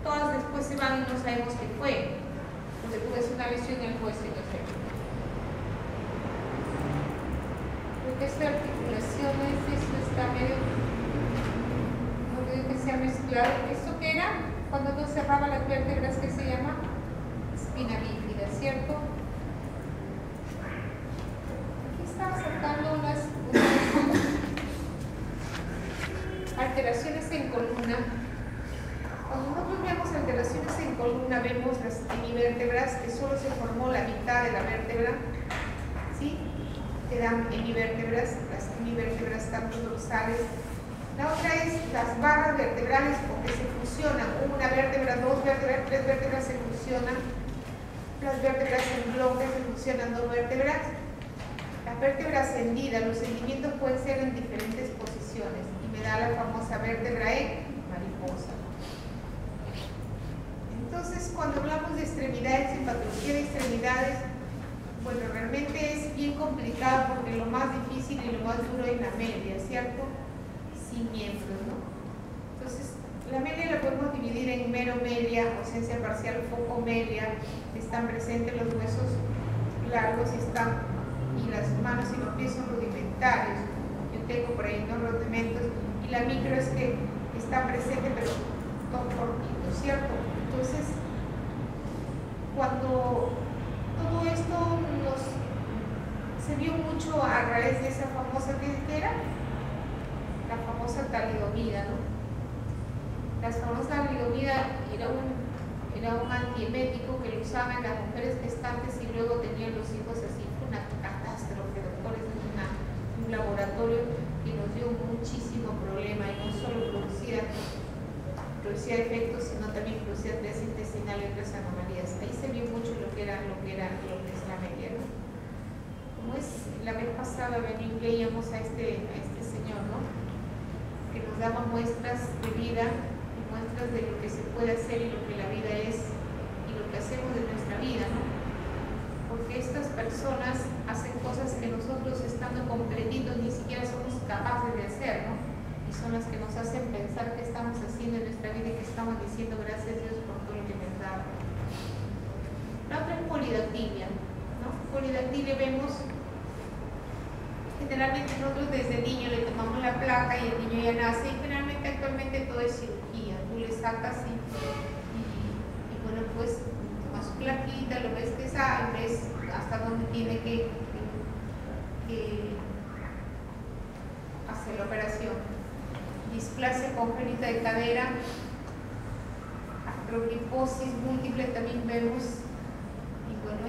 todas después se van y no sabemos qué fue, porque puede ser una lesión en el hueso y no sé. Creo que esta articulación esto está medio, no creo que sea mezclado. ¿Esto qué era? Cuando no cerraba las vértebras, ¿qué se llama? Espina bífida, ¿cierto? Aquí estaba sacando unas alteraciones en columna. Cuando nosotros vemos alteraciones en columna, vemos vemos las hemivértebras, que solo se formó la mitad de la vértebra, ¿sí? Quedan hemivértebras, las hemivértebras tanto dorsales. La otra es las barras vertebrales, porque se fusionan, una vértebra, dos vértebras, tres vértebras se fusionan, las vértebras en bloques se fusionan dos vértebras. La vértebra ascendida, los hundimientos pueden ser en diferentes posiciones y me da la famosa vértebra en mariposa. Entonces, cuando hablamos de extremidades y patología de extremidades, bueno, realmente es bien complicado porque lo más difícil y lo más duro es la media, ¿cierto? Sin miembros, ¿no? Entonces, la media la podemos dividir en meromelia, ausencia parcial, focomelia, están presentes los huesos largos y las manos y los pies son rudimentarios. Yo tengo por ahí 2 rudimentos y la micro es que está presente pero todo cortito, ¿cierto? Entonces, cuando todo esto se vio mucho a través de esa famosa, ¿qué era? La famosa talidomida, ¿no? La famosa talidomida era un antiemético que lo usaban las mujeres gestantes y luego tenían los hijos así. Fue una catástrofe, doctores, un laboratorio que nos dio muchísimo problema y no solo producía efectos, sino también producía atrofia intestinal y otras anomalías. Ahí se vio mucho lo que es la media, ¿no? Como es, la vez pasada veíamos a este señor, ¿no? Que nos daba muestras de vida y muestras de lo que se puede hacer y lo que la vida es y lo que hacemos de nuestra vida, ¿no? Porque estas personas hacen cosas que nosotros, estando completitos, ni siquiera somos capaces de hacer, ¿no? Y son las que nos hacen pensar qué estamos haciendo en nuestra vida y que estamos diciendo gracias a Dios por todo lo que nos da. La otra es polidactilia, ¿no? Polidactilia vemos, generalmente nosotros desde niño le tomamos la placa y el niño ya nace y generalmente actualmente todo es cirugía, tú le sacas y bueno, pues tomas su plaquita, lo ves que sale, ves hasta dónde tiene que hacer la operación. Displasia congénita de cadera, artrogriposis múltiple también vemos, y bueno,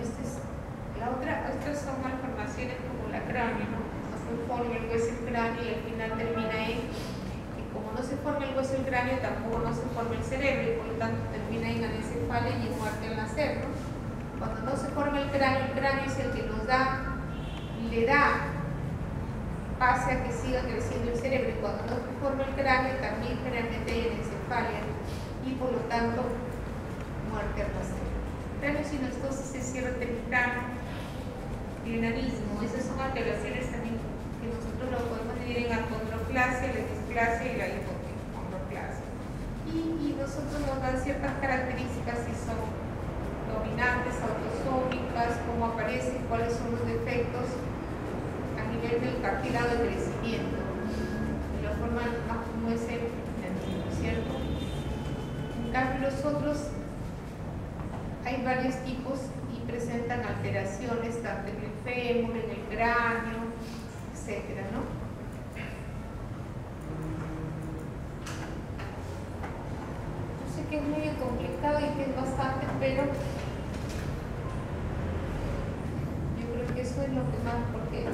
otras son malformaciones como la cráneo, ¿no? No se forma el hueso del cráneo y al final termina en, y como no se forma el hueso del cráneo, tampoco no se forma el cerebro y por lo tanto termina en anencefalia y en muerte al nacer, ¿no? Cuando no se forma el cráneo es el que nos le da pase a que siga creciendo el cerebro, y cuando no se forma el cráneo también generalmente hay anencefalia y por lo tanto muerte al nacer. Cráneo sinostosis es cierre temprano, plenarismo, esas son alteraciones también que nosotros lo podemos dividir en acondroplasia, la displasia y la hipocondroplasia. Y nosotros nos dan ciertas características si son dominantes, autosómicas, cómo aparecen, cuáles son los defectos a nivel del cartílago de crecimiento. De la forma más común es el niño, ¿cierto? En cambio, los otros hay varios tipos y presentan alteraciones tanto en el fémur, en el cráneo, etcétera, ¿no? Yo sé que es medio complicado y que es bastante, pero yo creo que eso es lo que más, porque